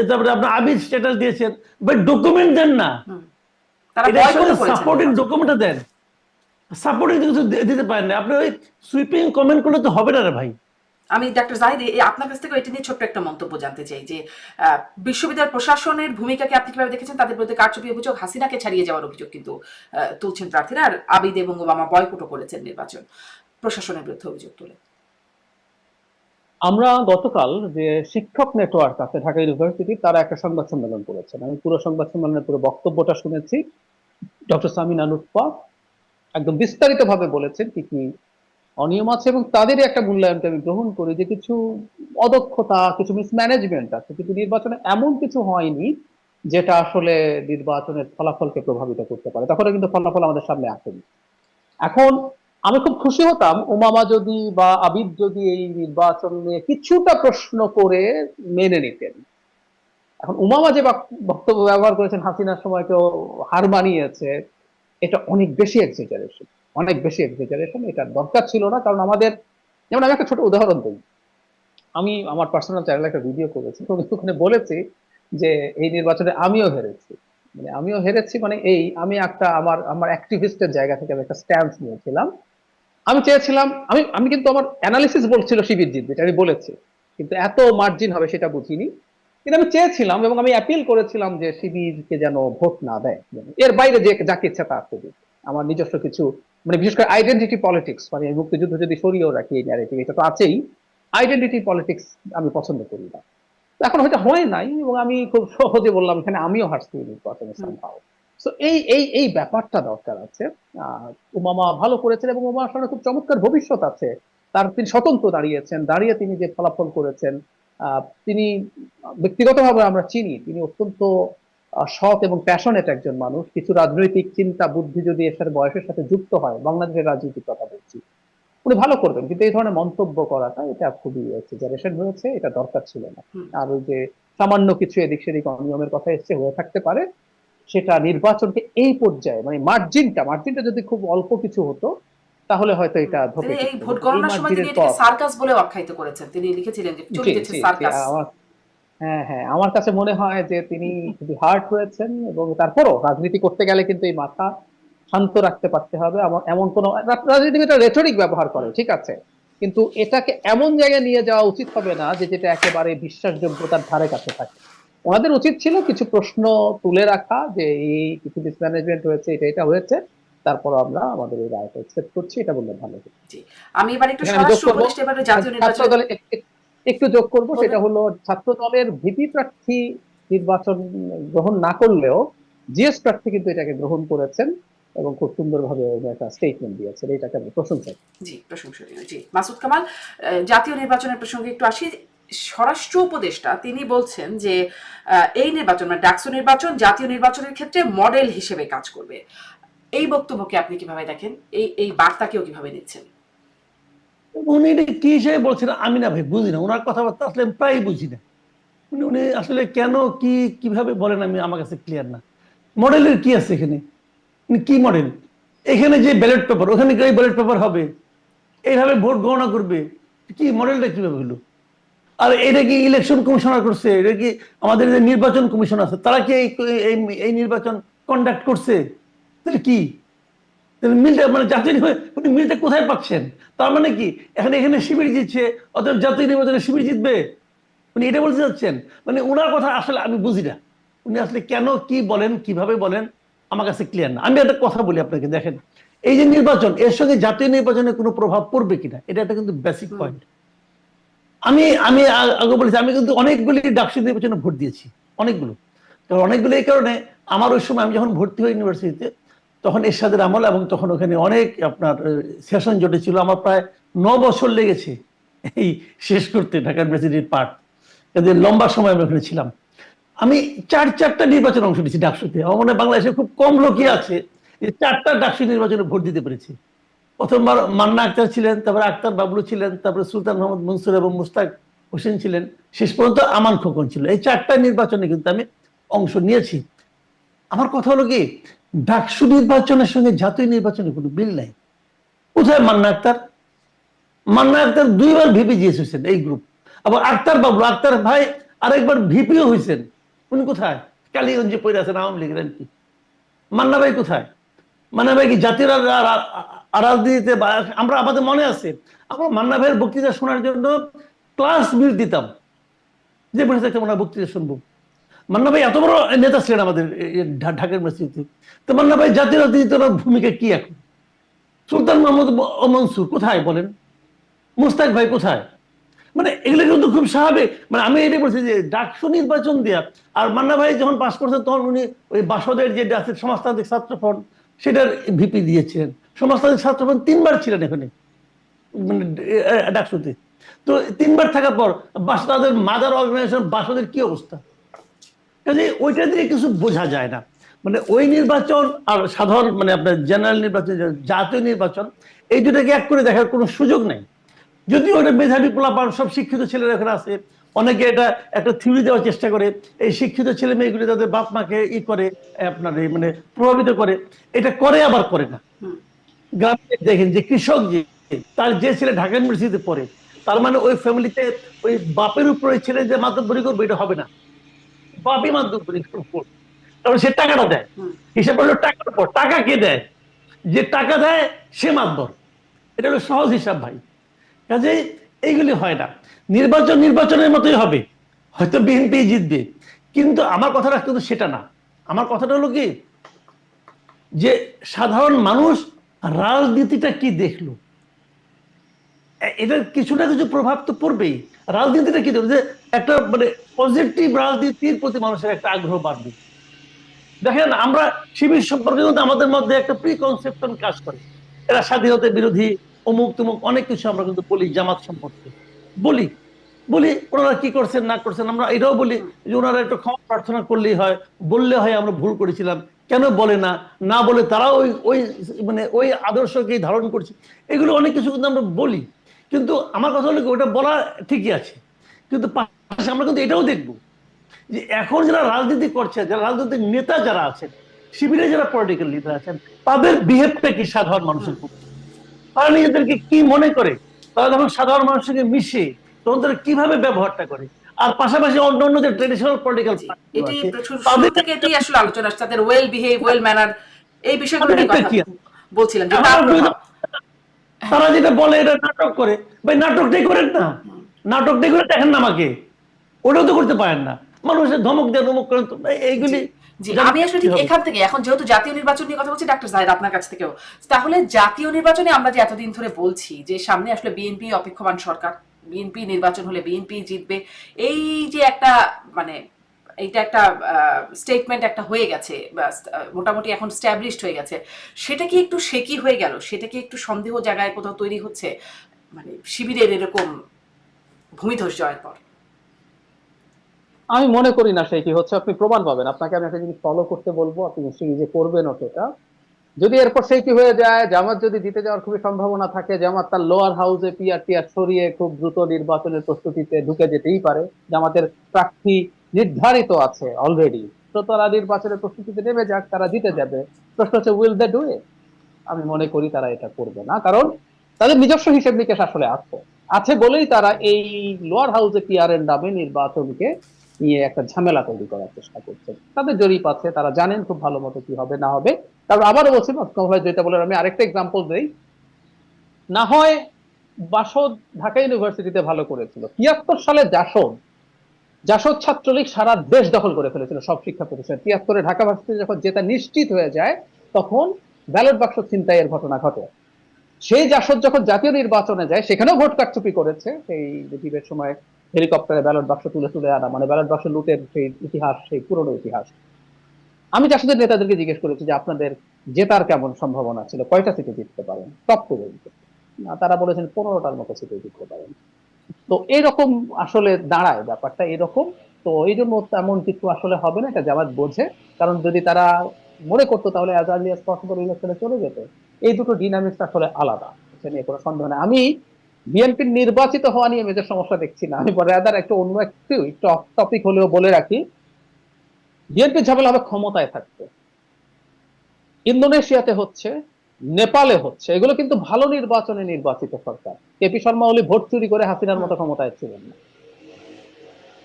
তারপরে আপনার আবিদ স্ট্যাটাস দিয়েছেন, বাট ডকুমেন্ট দেন না। তারা এটার বয়কট সঙ্গে করেছেন সাপোর্টিং নির্বাচন। ডকুমেন্টটা দেন, সাপোর্টিং কিছু দিতে পারেন না আপনি। ওই সুইপিং কমেন্ট করলে তো হবে না রে ভাই। আমি ডাক্তার জাহিদ আপনার কাছ থেকে এটা নিয়ে ছোট্ট একটা মন্তব্য জানতে চাই যে বিশ্ববিদ্যালয় প্রশাসনের ভূমিকাকে আপনি কিভাবে দেখেছেন? তাদের বিরুদ্ধে কারচুপি অভিযোগ, হাসিনাকে ছাড়িয়ে যাওয়ার অভিযোগ কিন্তু তুলছেন প্রার্থীরা, আর আবিদ এবং ওবামা বয়কটও করেছেন নির্বাচন, প্রশাসনের বিরুদ্ধে অভিযোগ তুলে। আমরা গতকাল যে শিক্ষক নেটওয়ার্ক আছে ঢাকা ইউনিভার্সিটি, তারা একটা সংবাদ সম্মেলন করেছেন। আমি পুরো সংবাদ সম্মেলনের পুরো বক্তব্যটা শুনেছি। ডক্টর সামিনা লুৎফা একদম বিস্তারিত ভাবে বলেছেন কি কি অনিয়ম আছে, এবং তাদেরই একটা মূল্যায়নকে আমি গ্রহণ করি যে কিছু অদক্ষতা, কিছু মিসম্যানেজমেন্ট আছে, কিন্তু নির্বাচনে এমন কিছু হয়নি যেটা আসলে নির্বাচনের ফলাফলকে প্রভাবিত করতে পারে। তখন কিন্তু ফলাফল আমাদের সামনে আসেনি। এখন আমি খুব খুশি হতাম উমামা যদি বা আবিদ যদি এই নির্বাচন নিয়ে কিছুটা প্রশ্ন করে মেনে নিতেন। এখন উমামা যে বক্তব্য ব্যবহার করেছেন হাসিনার সময় কেউ হার মানিয়েছে, এটা অনেক বেশি এক্সাজারেশন, অনেক বেশি এক্সাজারেশন। এটা দরকার ছিল না। কারণ আমাদের, যেমন আমি একটা ছোট উদাহরণ দিই, আমি আমার পার্সোনাল চ্যানেলে একটা ভিডিও করেছি, তো ওখানে বলেছি যে এই নির্বাচনে আমিও হেরেছি। মানে আমিও হেরেছি মানে এই, আমি একটা আমার আমার অ্যাক্টিভিস্টের জায়গা থেকে আমি একটা স্ট্যান্স নিয়েছিলাম। আমি চেয়েছিলাম, আমি আমি কিন্তু আমার অ্যানালিসিস বলছিল শিবির জিতবে, এটা আমি বলেছি, কিন্তু এত মার্জিন হবে সেটা বুঝিনি। কিন্তু আমি চেয়েছিলাম এবং আমি অ্যাপিল করেছিলাম যে শিবিরকে যেন ভোট না দেয়, এর বাইরে যে যাকে ইচ্ছা তা করবে। আমার নিজস্ব কিছু, মানে বিশেষ করে আইডেন্টিটি পলিটিক্স, মানে মুক্তিযুদ্ধ যদি সরিয়েও রাখি এই ন্যারেটিভ, এটা তো আছেই, আইডেন্টিটি পলিটিক্স আমি পছন্দ করি না। এখন হয়তো হয় নাই, এবং আমি খুব সহজে বললাম এখানে আমিও হারছি নির্বাচনে সামহাও। সো এই এই এই ব্যাপারটা দরকার আছে। উমামা ভালো করেছেন, এবং উমামার সামনে খুব চমৎকার ভবিষ্যৎ আছে। তার, তিনি স্বতন্ত্র দাঁড়িয়েছেন, দাঁড়িয়ে তিনি যে ফলাফল করেছেন, তিনি ব্যক্তিগতভাবে আমরা চিনি, তিনি অত্যন্ত সৎ এবং প্যাশনেট একজন মানুষ। কিছু রাজনৈতিক চিন্তা বুদ্ধি যদি এর সাথে বয়সের সাথে যুক্ত হয়, বাংলাদেশের রাজনীতির কথা বলছি, উনি ভালো করবেন। কিন্তু এই ধরনের মন্তব্য করাটা এটা খুবই এক্সাজারেশন হয়েছে, এটা দরকার ছিল না। আর ওই যে সামান্য কিছু এদিক সেদিক অনিয়মের কথা এসছে, হয়ে থাকতে পারে, সেটা নির্বাচনকে এই পর্যায়ে, মানে মার্জিনটা যদি খুব অল্প কিছু হতো তাহলে হয়তো এটা ধোপে এই ভোট গণনার সময় তিনি এটাকে সার্কাস বলে আখ্যায়িত করেছেন, তিনি লিখেছিলেন যে চলে গেছে সার্কাস। হ্যাঁ হ্যাঁ, আমার কাছে মনে হয় যে তিনি খুবই হার্ট হয়েছেন, এবং তারপরও রাজনীতি করতে গেলে কিন্তু এই মাথা শান্ত রাখতে পারতে হবে। এমন কোন রাজনীতিবিদরা রেটরিক ব্যবহার করে, ঠিক আছে, কিন্তু এটাকে এমন জায়গায় নিয়ে যাওয়া উচিত হবে না যে যেটা একেবারে বিশ্বাসযোগ্যতার ধারে কাছে থাকে। ওনাদের উচিত ছিল কিছু প্রশ্ন তুলে রাখা, যে এই কিছু মিসম্যানেজমেন্ট হয়েছে, এটা হয়েছে, তারপর আমরা আমাদের এই রায়টা এক্সেপ্ট করছি, এটা বললে ভালো হবে। আমি এবার একটু স্বরাষ্ট্র উপদেষ্টা, এবারে জাতীয় নির্বাচন একটু যোগ করবো, সেটা হলো ছাত্র দলের ভিপি প্রার্থী নির্বাচন গ্রহণ না করলেও জিএস প্রার্থী কিন্তু এটাকে গ্রহণ করেছেন, এবং খুব সুন্দরভাবে একটা স্টেটমেন্ট দিয়েছেন, এটাকে আমি প্রশংসা করি। জি, প্রশংসনীয়। জি, মাসুদ কামাল, জাতীয় নির্বাচনের প্রসঙ্গে একটু আসি। স্বরাষ্ট্র উপদেষ্টা তিনি বলছেন যে এই নির্বাচন, মানে ডাকসু নির্বাচন জাতীয় নির্বাচনের ক্ষেত্রে মডেল হিসেবে কাজ করবে। এই বক্তব্যকে আপনি কিভাবে দেখেন? এই বার্তাকেও কিভাবে নিচ্ছেন? উনি এটা কি হিসেবে বলছেন আমি না ভাই বুঝি না, ওনার কথাবার্তা আসলে প্রায় বুঝি না। উনি আসলে কেন কি কিভাবে বলেন আমি, আমার কাছে ক্লিয়ার না। মডেলের কি আছে এখানে? কি মডেল? এখানে যে ব্যালট পেপার, ওখানে কি ব্যালট পেপার হবে? এইভাবে ভোট গণনা করবে? কি মডেলটা কিভাবে হলো? আর এটা কি ইলেকশন কমিশনার করছে? এটা কি আমাদের যে নির্বাচন কমিশন আছে তারা কি এই নির্বাচন কন্ডাক্ট করছে? তাহলে কি মিলটা, মানে জাতীয় উনি মিলটা কোথায় পাচ্ছেন? তার মানে কি এখানে শিবির জিতছে, অতএব জাতীয় নির্বাচনে শিবির জিতবে? উনি এটা বলতে চাচ্ছেন? মানে ওনার কথা আসলে আমি বুঝি না, উনি আসলে কেন কি বলেন, কিভাবে বলেন, আমার কাছে ক্লিয়ার না। আমি একটা কথা বলি আপনাকে, দেখেন এই যে নির্বাচন, এর সঙ্গে জাতীয় নির্বাচনে কোনো প্রভাব পড়বে কিনা, এটা একটা কিন্তু বেসিক পয়েন্ট। আমি আমি আগে বলেছি, আমি কিন্তু অনেকগুলি ডাকসু নির্বাচনে ভোট দিয়েছি, অনেকগুলো। কারণ অনেকগুলো এই কারণে, আমার ওই সময় আমি যখন ভর্তি হই ইউনিভার্সিটিতে, তখন এরশাদের আমল, এবং তখন ওখানে অনেক আপনার সেশন জটেছিল। আমার প্রায় 9 বছর লেগেছে এই শেষ করতে ঢাকা ইউনিভার্সিটির পার্ট, কিন্তু লম্বা সময় আমি ওখানে ছিলাম। আমি চারটা নির্বাচন অংশ নিয়েছি ডাকসুতে। আমার মনে হয় বাংলাদেশে খুব কম লোকই আছে যে 4টা ডাকসু নির্বাচনে ভোট দিতে পেরেছি। প্রথমবার মান্না আক্তার ছিলেন, তারপরে আক্তার বাবলু ছিলেন, তারপরে সুলতান মোহাম্মদ মনসুর এবং মুস্তাক হোসেন ছিলেন, শেষ পর্যন্ত আমান খোকন ছিল। এই 4টা নির্বাচনে কিন্তু আমি অংশ নিয়েছি। আমার কথা হলো কি, ডাকসু নির্বাচনের সঙ্গে জাতীয় নির্বাচনের কোনো বিল নাই। কোথায় মান্না আক্তার? মান্না আক্তার 2বার ভিপি জিএস হয়েছেন এই গ্রুপ। আবার আক্তার বাবু, আক্তার ভাই আরেকবার ভিপিও হয়েছেন। উনি কোথায়? কালীগঞ্জে পড়ে আছেন আওয়ামী লীগের এমপি। মান্না ভাই কোথায়? মান্না ভাই কি জাতীয় রাজনীতিতে? আমরা আমাদের মনে আছে, আমরা মান্না ভাইয়ের বক্তৃতা শোনার জন্য ক্লাস মিস দিতাম, যে বসে থাকতাম ওনার বক্তৃতা শুনবো। মান্না ভাই এত বড় নেতা ছিলেন আমাদের ঢাকা ইউনিভার্সিটিতে। তো মান্না ভাই জাতীয় রাজনীতিতে ওনার ভূমিকা কি এখন? সুলতান মাহমুদ মনসুর কোথায় বলেন? মুস্তাক ভাই কোথায়? মানে এগুলো কিন্তু খুব স্বাভাবিক। মানে আমি এটাই বলছি যে ডাকসু নির্বাচন দেওয়া, আর মান্না ভাই যখন পাস করছেন তখন উনি ওই বাসদের যে আছে সমাজতান্ত্রিক ছাত্র ফ্রন্ট, সেটার ভিপি দিয়েছিলেন। সমাজতান্ত্রিক ছাত্র ফ্রন্ট 3বার ছিলেন এখানে, মানে ডাকসুতে। তো 3বার থাকার পর বাসদের মাদার অর্গানাইজেশন বাসদের কি অবস্থা? কাজে ওইটা দিয়ে কিছু বোঝা যায় না। মানে ওই নির্বাচন আর সাধারণ, মানে আপনার জেনারেল নির্বাচন, জাতীয় নির্বাচন, এই দুটাকে এক করে দেখার কোনো সুযোগ নেই। যদিও ওটা মেধাবী পোলাপান, সব শিক্ষিত ছেলেরা এখানে আছে, অনেকে এটা একটা থিওরি দেওয়ার চেষ্টা করে, এই শিক্ষিত ছেলে মেয়েগুলি তাদের বাপ মাকে করে আপনার মানে প্রভাবিত করে। এটা করে আবার করে না। গ্রামে দেখেন যে কৃষক, যে তার যে ছেলে ঢাকা ইউনিভার্সিটিতে পড়ে, তার মানে ওই ফ্যামিলিতে ওই বাপের উপরে ছেলে যে মাতব্বরি করবে এটা হবে না, বাপই মাতব্বরি করবে। তারপরে সে টাকাটা দেয়, হিসাব করলো টাকার উপর। টাকা কে দেয়? যে টাকা দেয় সে মাতব্বর। এটা হলো সহজ হিসাব ভাই। কাজেই এইগুলি হয় না। নির্বাচন নির্বাচনের মতোই হবে, হয়তো বিএনপি জিতবে, কিন্তু আমার কথাটা কিন্তু সেটা না। আমার কথাটা হলো কি, যে সাধারণ মানুষ রাজনীতিটা কি দেখলো, এটার কিছু না কিছু প্রভাব তো পড়বেই। রাজনীতিটা কি দেখলো, যে একটা মানে পজিটিভ রাজনীতির প্রতি মানুষের একটা আগ্রহ বাড়বে। দেখেন আমরা শিবির সম্পর্কে কিন্তু আমাদের মধ্যে একটা প্রিকনসেপশন কাজ করে, এরা স্বাধীনতা বিরোধী, অমুক তুমুক অনেক কিছু আমরা কিন্তু বলি। জামাত সম্পর্কে বলি বলি ওনারা কি করছেন না করছেন, আমরা এটাও বলি যে ওনারা একটু ক্ষমা প্রার্থনা করলেই হয়, বললে হয় আমরা ভুল করেছিলাম। কেন বলে না? না বলে তারা ওই ওই মানে ওই আদর্শকেই ধারণ করছে। এগুলো অনেক কিছু কিন্তু আমরা বলি। কিন্তু আমার কথা হলো ওটা বলা ঠিকই আছে, কিন্তু পাশাপাশি আমরা কিন্তু এটাও দেখবো যে এখন যারা রাজনীতি করছে, যারা রাজনৈতিক নেতা যারা আছেন, শিবিরে যারা পলিটিক্যাল লিডার আছেন, তাদের বিহেভটা কি সাধারণ মানুষের প্রতি? তারা নিজেদেরকে কি মনে করে? তারা যখন সাধারণ মানুষের সঙ্গে মিশে তখন তারা কিভাবে ব্যবহারটা করে? আর পাশাপাশি অন্য অন্য যে ট্রেডিশনাল পলিটিক্যাল এটি শুরু থেকে এটি আসলে আলোচনা আসছে, তাদের ওয়েল বিহেভ, ওয়েল ম্যানার, এই বিষয়গুলো নিয়ে কথা বলছিলাম যে তার প্রভাব। তারা যেটা বলে এটা নাটক করে। ভাই নাটকটাই করেন না, নাটকটাই করে দেখেন না আমাকে, ওটাও তো করতে পারেন না। মানুষের ধমক দেন, ধমক করেন, এইগুলি। জি, আমি আসলে ঠিক এখান থেকে, এখন যেহেতু জাতীয় নির্বাচন নিয়ে কথা বলছি ডাক্তার জাহিদ আপনার কাছ থেকেও, তাহলে জাতীয় নির্বাচনে আমরা যে এতদিন ধরে বলছি যে সামনে আসলে বিএনপি অপেক্ষমান সরকার, বিএনপি নির্বাচন হলে বিএনপি জিতবে, এই যে একটা মানে এইটা একটা স্টেটমেন্ট একটা হয়ে গেছে, মোটামুটি এখন স্ট্যাবলিশড হয়ে গেছে, সেটা কি একটু শেকি হয়ে গেল? সেটা কি একটু সন্দেহ জায়গায় কোথাও তৈরি হচ্ছে, মানে শিবিরের এরকম ভূমিধস জয়ের পর? আমি মনে করি না সেই কি হচ্ছে, আপনি প্রমাণ পাবেন। আপনাকে আমি একটা জিনিস ফলো করতে বলবো, আপনি নিশ্চয়ই নিজে করবেন সেটা। যদি এরপর সেই কি হয়ে যায়, জামাত যদি জিতে যাওয়ার খুবই সম্ভাবনা থাকে, জামাত তার লোয়ার হাউসে পিআর টিআর সরিয়ে খুব দ্রুত নির্বাচনের প্রস্তুতিতে ঢুকে যেতেই পারে। জামাতের প্রার্থী নির্ধারিত আছে অলরেডি, তো তারা নির্বাচনের প্রস্তুতিতে নেমে যাক, তারা জিতে যাবে। প্রশ্ন হচ্ছে উইল দে ডু ইট? আমি মনে করি তারা এটা করবে না, কারণ তাদের নিজস্ব হিসেব নিকেশ আসলে আছে, আছে বলেই তারা এই লোয়ার হাউসে পিআর এর নামে নির্বাচনকে নিয়ে একটা ঝামেলা তৈরি করার চেষ্টা করছে। তাদের জরিপ আছে, তারা জানেন খুব ভালো মতো কি হবে না হবে। তারপর আবারও বলছি, যেটা বলে আমি আরেকটা এক্সাম্পল দেই, না হয় বাসদ ঢাকা ইউনিভার্সিটিতে ভালো করেছিল, ৭৩ সালে জাসদ জাসদ ছাত্রলীগ সারা দেশ দখল করে ফেলেছিল, সব শিক্ষা প্রতিষ্ঠান। ৭৩-এ ঢাকা ভার্সিটি যখন জেতা নিশ্চিত হয়ে যায়, তখন ব্যালট বাক্স ছিনতাইয়ের ঘটনা ঘটে। সেই জাসদ যখন জাতীয় নির্বাচনে যায়, সেখানেও ভোট কারচুপি করেছে। সেই রিভিউয়ের সময় হেলিকপ্টারে ব্যালট বাক্স তুলে তুলে আনা, মানে ব্যালট বাক্স লুটের সেই ইতিহাস, সেই পুরনো ইতিহাস। আমি জাসদের নেতাদেরকে জিজ্ঞেস করেছি যে আপনাদের জেতার কেমন সম্ভাবনা ছিল, কয়টা সিটে জিততে পারেন, টপ করে তারা বলেছেন 15টার মতো সিটে জিততে পারেন। তো এরকম আসলে দাঁড়ায় ব্যাপারটা এরকম। তো এই জন্য তেমন কিছু আসলে হবে না, এটা জামাত বোঝে। কারণ যদি তারা মনে করতো তাহলে অ্যাজ আর্লি অ্যাজ পসিবল ইলেকশনে চলে যেত। এই দুটো ডিনামিক্স আসলে আলাদা, এটা নিয়ে কোনো সন্দেহ নেই। আমি বিএনপির নির্বাচিত হওয়া নিয়ে মেজর সমস্যা দেখছি না, আমি রাদার একটা অন্য একটু টপিক হলেও বলে রাখি। বিএনপি ঝামেলা হবে ক্ষমতায় থাকতে। ইন্দোনেশিয়াতে হচ্ছে, নেপালে হচ্ছে, এগুলো কিন্তু ভালো নির্বাচনে নির্বাচিত সরকার। কেপি শর্মা ওলি ভোট চুরি করে হাসিনার হুম। মতো ক্ষমতায় ছিলেন না।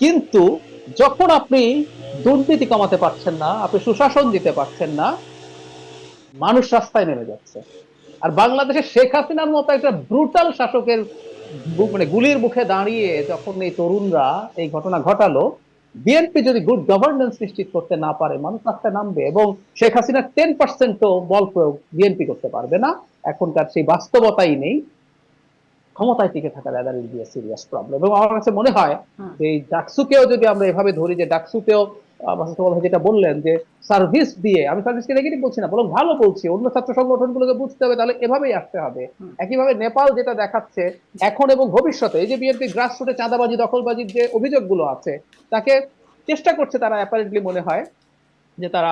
কিন্তু যখন আপনি দুর্নীতি কমাতে পারছেন না, আপনি সুশাসন দিতে পারছেন না, মানুষ রাস্তায় নেমে যাচ্ছে। আর বাংলাদেশে শেখ হাসিনার মতো একটা ব্রুটাল শাসকের মানে গুলির মুখে দাঁড়িয়ে যখন এই তরুণরা এই ঘটনা ঘটালো, বিএনপি যদি গুড গভর্নেন্স নিশ্চিত করতে না পারে, মানুষ রাস্তায় নামবে। এবং শেখ হাসিনার 10% বল প্রয়োগ বিএনপি করতে পারবে না। এখনকার সেই বাস্তবতাই নেই। ক্ষমতায় টিকে থাকা that will be a serious problem. এবং আমার কাছে মনে হয় হুম। যে এই ডাকসুকেও যদি আমরা এভাবে ধরি, যে ডাকসুকেও মাসুদ কামাল ভাই যেটা বললেন যে সার্ভিস দিয়ে, আমি সার্ভিসকে নেগেটিভ বলছি না, বরং ভালো বলছি, অন্য ছাত্র সংগঠনগুলোকে বুঝতে হবে তাহলে এভাবেই আসতে হবে। হুম। একইভাবে নেপাল যেটা দেখাচ্ছে এখন এবং ভবিষ্যতে, এই যে বিএনপি গ্রাসরুটে চাঁদাবাজি দখলবাজির যে অভিযোগগুলো আছে, তাকে চেষ্টা করছে তারা, অ্যাপারেন্টলি মনে হয় যে তারা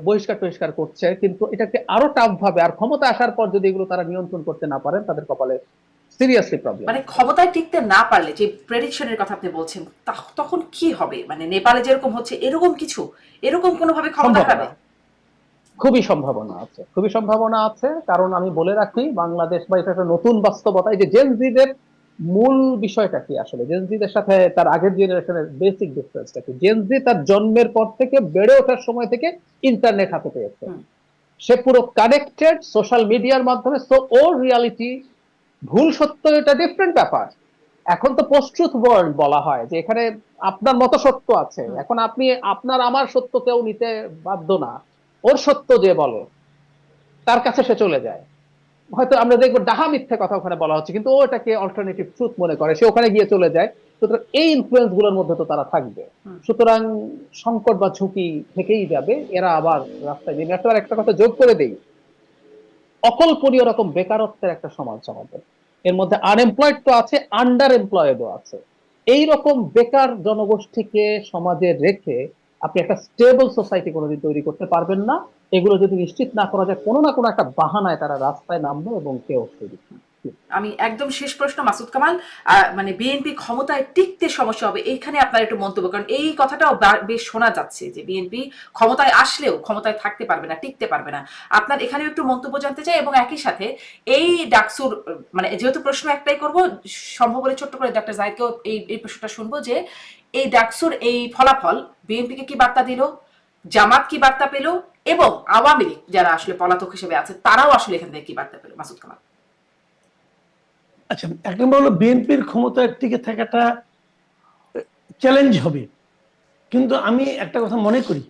বহিষ্কার টহিষ্কার করছে, কিন্তু এটাকে আরো টাফ ভাবে, আর ক্ষমতা আসার পর যদি এগুলো তারা নিয়ন্ত্রণ করতে না পারেন, তাদের কপালে সিরিয়াসলি প্রবলেম মানে আছে। ক্ষমতায় টিকতে না পারলে যে প্রেডিকশনের কথা আপনি বলছেন, তখন কি হবে? মানে নেপালে যেরকম হচ্ছে এরকম কিছু, এরকম কোনোভাবে ক্ষমতা সম্ভাবনা, হারাবে? খুবই সম্ভাবনা আছে, খুবই সম্ভাবনা আছে। কারণ আমি বলে রাখি, বাংলাদেশ বা এটা একটা নতুন বাস্তবতা। এই যে জেনজিদের মূল বিষয়টা কি আসলে, জেনজিদের সাথে তার আগের জেনারেশনের বেসিক ডিফারেন্সটা কি? জেনজি তার জন্মের পর থেকে, বেড়ে ওঠার সময় থেকে ইন্টারনেট হাতে পেয়েছে। হুম। সে পুরো কানেক্টেড সোশ্যাল মিডিয়ার মাধ্যমে। সো ওর রিয়ালিটি, ভুল সত্য এটা ডিফারেন্ট ব্যাপার। এখন তো পোস্ট ট্রুথ ওয়ার্ল্ড বলা হয়, যে এখানে আপনার মতো সত্য আছে, হুম। এখন আপনি আপনার আমার সত্য কেউ নিতে বাধ্য না। ওর সত্য যে বলে তার কাছে সে চলে যায়। হয়তো আমরা দেখবো ডাহা মিথ্যে কথা ওখানে বলা হচ্ছে, কিন্তু ও এটাকে অল্টারনেটিভ ট্রুথ মনে করে, সে ওখানে গিয়ে চলে যায়। সুতরাং এই ইনফ্লুয়েন্স গুলোর মধ্যে তো তারা থাকবে। হুম। সুতরাং সংকট বা ঝুঁকি থেকেই যাবে। এরা আবার রাস্তায় নেমে আসবে। আর একটা কথা যোগ করে দেই, অকল্পনীয় রকম বেকারত্বের একটা সমাজ আমাদের। এর মধ্যে আনএমপ্লয়েড তো আছে, আন্ডার এমপ্লয়েডও আছে। এই রকম বেকার জনগোষ্ঠীকে সমাজে রেখে আপনি একটা স্টেবল সোসাইটি কোনোদিন তৈরি করতে পারবেন না। এগুলো যদি নিশ্চিত না করা যায়, কোনো না কোনো একটা বাহানায় তারা রাস্তায় নামবে এবং কেউ তৈরি। আমি একদম শেষ প্রশ্ন, মাসুদ কামাল, মানে বিএনপি ক্ষমতায় টিকতে সমস্যা হবে, এইখানে আপনার একটু মন্তব্য, কারণ এই কথাটাও বেশ শোনা যাচ্ছে যে বিএনপি ক্ষমতায় আসলেও ক্ষমতায় থাকতে পারবে না, টিকতে পারবে না। আপনার এখানে একটু মন্তব্য জানতে চাই, এবং একই সাথে এই ডাকসুর, মানে যেহেতু প্রশ্ন একটাই করব, সম্ভব হলে ছোট্ট করে ডক্টর জাহিদকেও এই প্রশ্নটা শুনবো, যে এই ডাকসুর এই ফলাফল বিএনপিকে কি বার্তা দিল, জামাত কি বার্তা পেল, এবং আওয়ামী লীগ যারা আসলে পলাতক হিসেবে আছে তারাও আসলে এখান থেকে কি বার্তা পেল? মাসুদ কামাল। আচ্ছা, এক নম্বর হলো বিএনপির ক্ষমতায় টিকে থাকাটা চ্যালেঞ্জ হবে। কিন্তু আমি একটা কথা মনে করি,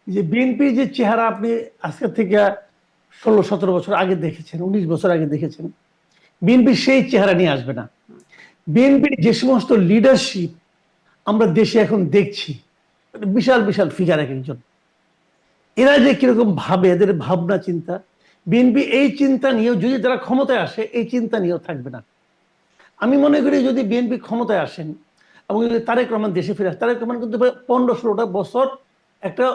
যে বিএনপির যে চেহারা আপনি আজকে থেকে 16-17 বছর আগে দেখেছেন, 19 বছর আগে দেখেছেন, বিএনপি সেই চেহারা নিয়ে আসবে না। বিএনপির যে সমস্ত লিডারশিপ আমরা দেশে এখন দেখছি, বিশাল বিশাল ফিগার এক একজন, এরা যে কিরকম ভাবে, এদের ভাবনা চিন্তা, বিএনপি এই চিন্তা নিয়েও যদি তারা ক্ষমতায় আসে, এই চিন্তা নিয়েও থাকবে না। আমি মনে করি যদি বিএনপি ক্ষমতায় আসেন এবং যদি তারেক রহমান দেশে ফিরে আসে, তারেক রহমান কিন্তু 15-16টা বছর একটা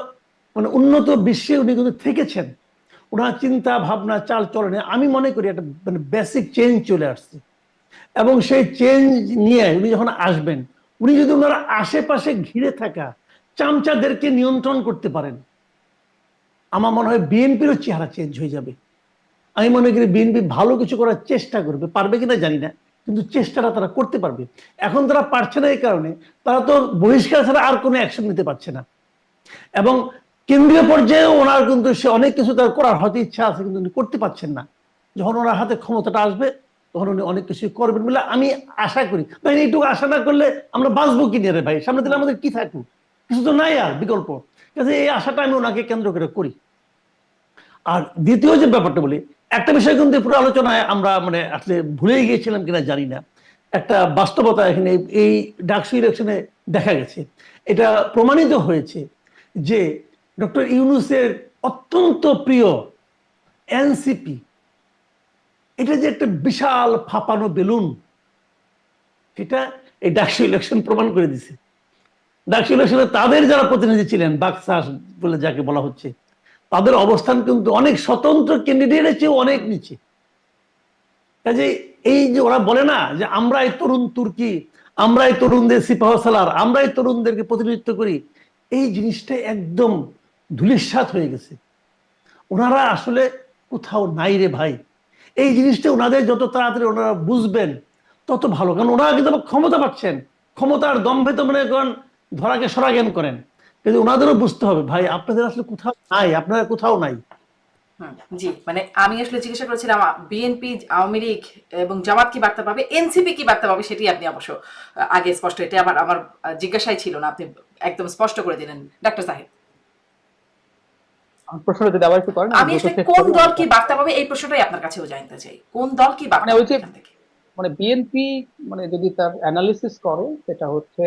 মানে উন্নত বিশ্বে উনি কিন্তু থেকেছেন। ওনার চিন্তা ভাবনা চাল চলনে আমি মনে করি একটা মানে বেসিক চেঞ্জ চলে আসছে। এবং সেই চেঞ্জ নিয়ে উনি যখন আসবেন, উনি যদি ওনার আশেপাশে ঘিরে থাকা চামচাদেরকে নিয়ন্ত্রণ করতে পারেন, আমার মনে হয় বিএনপিরও চেহারা চেঞ্জ হয়ে যাবে। আমি মনে করি বিএনপি ভালো কিছু করার চেষ্টা করবে, পারবে কিনা জানি না, কিন্তু চেষ্টাটা তারা করতে পারবে। এখন তারা পারছে না, এই কারণে তারা তো বহিষ্কার ছাড়া আর কোনো অ্যাকশন নিতে পারছে না। এবং কেন্দ্রীয় পর্যায়ে ওনার কিন্তু সে অনেক কিছু তার করার হয়তো ইচ্ছা আছে, কিন্তু উনি করতে পারছেন না। যখন ওনার হাতে ক্ষমতাটা আসবে, তখন উনি অনেক কিছু করবেন বলে আমি আশা করি। ভাই, এইটুকু আশা না করলে আমরা বাঁচবো কি নিয়ে রে ভাই? সামনে দিলে আমাদের কি থাকবে? কিছু তো নাই আর বিকল্প। কাজে এই আশাটা আমি ওনাকে কেন্দ্র করে করি। আর দ্বিতীয় যে ব্যাপারটা বলি, একটা বিষয় কিন্তু পুরো আলোচনায় আমরা মানে আসলে ভুলে গিয়েছিলাম কিনা জানি না, একটা বাস্তবতা এখানে এই ডাকসু ইলেকশনে দেখা গেছে। এটা প্রমাণিত হয়েছে যে ডক্টর ইউনূসের অত্যন্ত প্রিয় এনসিপি, এটা যে একটা বিশাল ফাঁপানো বেলুন, সেটা এই ডাকসু ইলেকশন প্রমাণ করে দিছে। ডাকসু ইলেকশনে তাদের যারা প্রতিনিধি ছিলেন, বাকশাস বলে যাকে বলা হচ্ছে, তাদের অবস্থান কিন্তু অনেক স্বতন্ত্র ক্যান্ডিডেটের চেয়ে অনেক নিচে। কাজে এই যে ওরা বলে না যে আমরাই তরুণ তুর্কি, আমরাই তরুণদের সিপাহসালার, আমরাই তরুণদেরকে প্রতিনিধিত্ব করি, এই জিনিসটা একদম ধূলিসাৎ হয়ে গেছে। ওনারা আসলে কোথাও নাই রে ভাই। এই জিনিসটা ওনাদের যত তাড়াতাড়ি ওনারা বুঝবেন তত ভালো, কারণ ওনারা কিন্তু আবার ক্ষমতা পাচ্ছেন, ক্ষমতার দম্ভে তো মনে করেন ধরাকে সরা জ্ঞান করেন, কিন্তু ওনাদেরও বুঝতে হবে ভাই আপনাদের আসলে কোথাও নাই, আপনারা কোথাও নাই। জি, মানে আমি আসলে জিজ্ঞাসা করেছিলাম বিএনপি, আওয়ামী লীগ এবং জামাত কি বার্তা পাবে, এনসিপি কি বার্তা পাবে, সেটি আপনি অবশ্য আগে স্পষ্ট, এটা আমার আমার জিজ্ঞাসাই ছিল না, আপনি একদম স্পষ্ট করে দিলেন ডাক্তার সাহেব। প্রশ্নটা যদি আবার একটু করেন আমি দ্রুত আসলে শেষ কোন করি। দল কি বার্তা পাবে এই প্রশ্নটাই আপনার কাছেও জানতে চাই, কোন দল কি বার্তা মানে ওই পাবে যে এখান থেকে? মানে বিএনপি মানে যদি তার অ্যানালিসিস করে সেটা হচ্ছে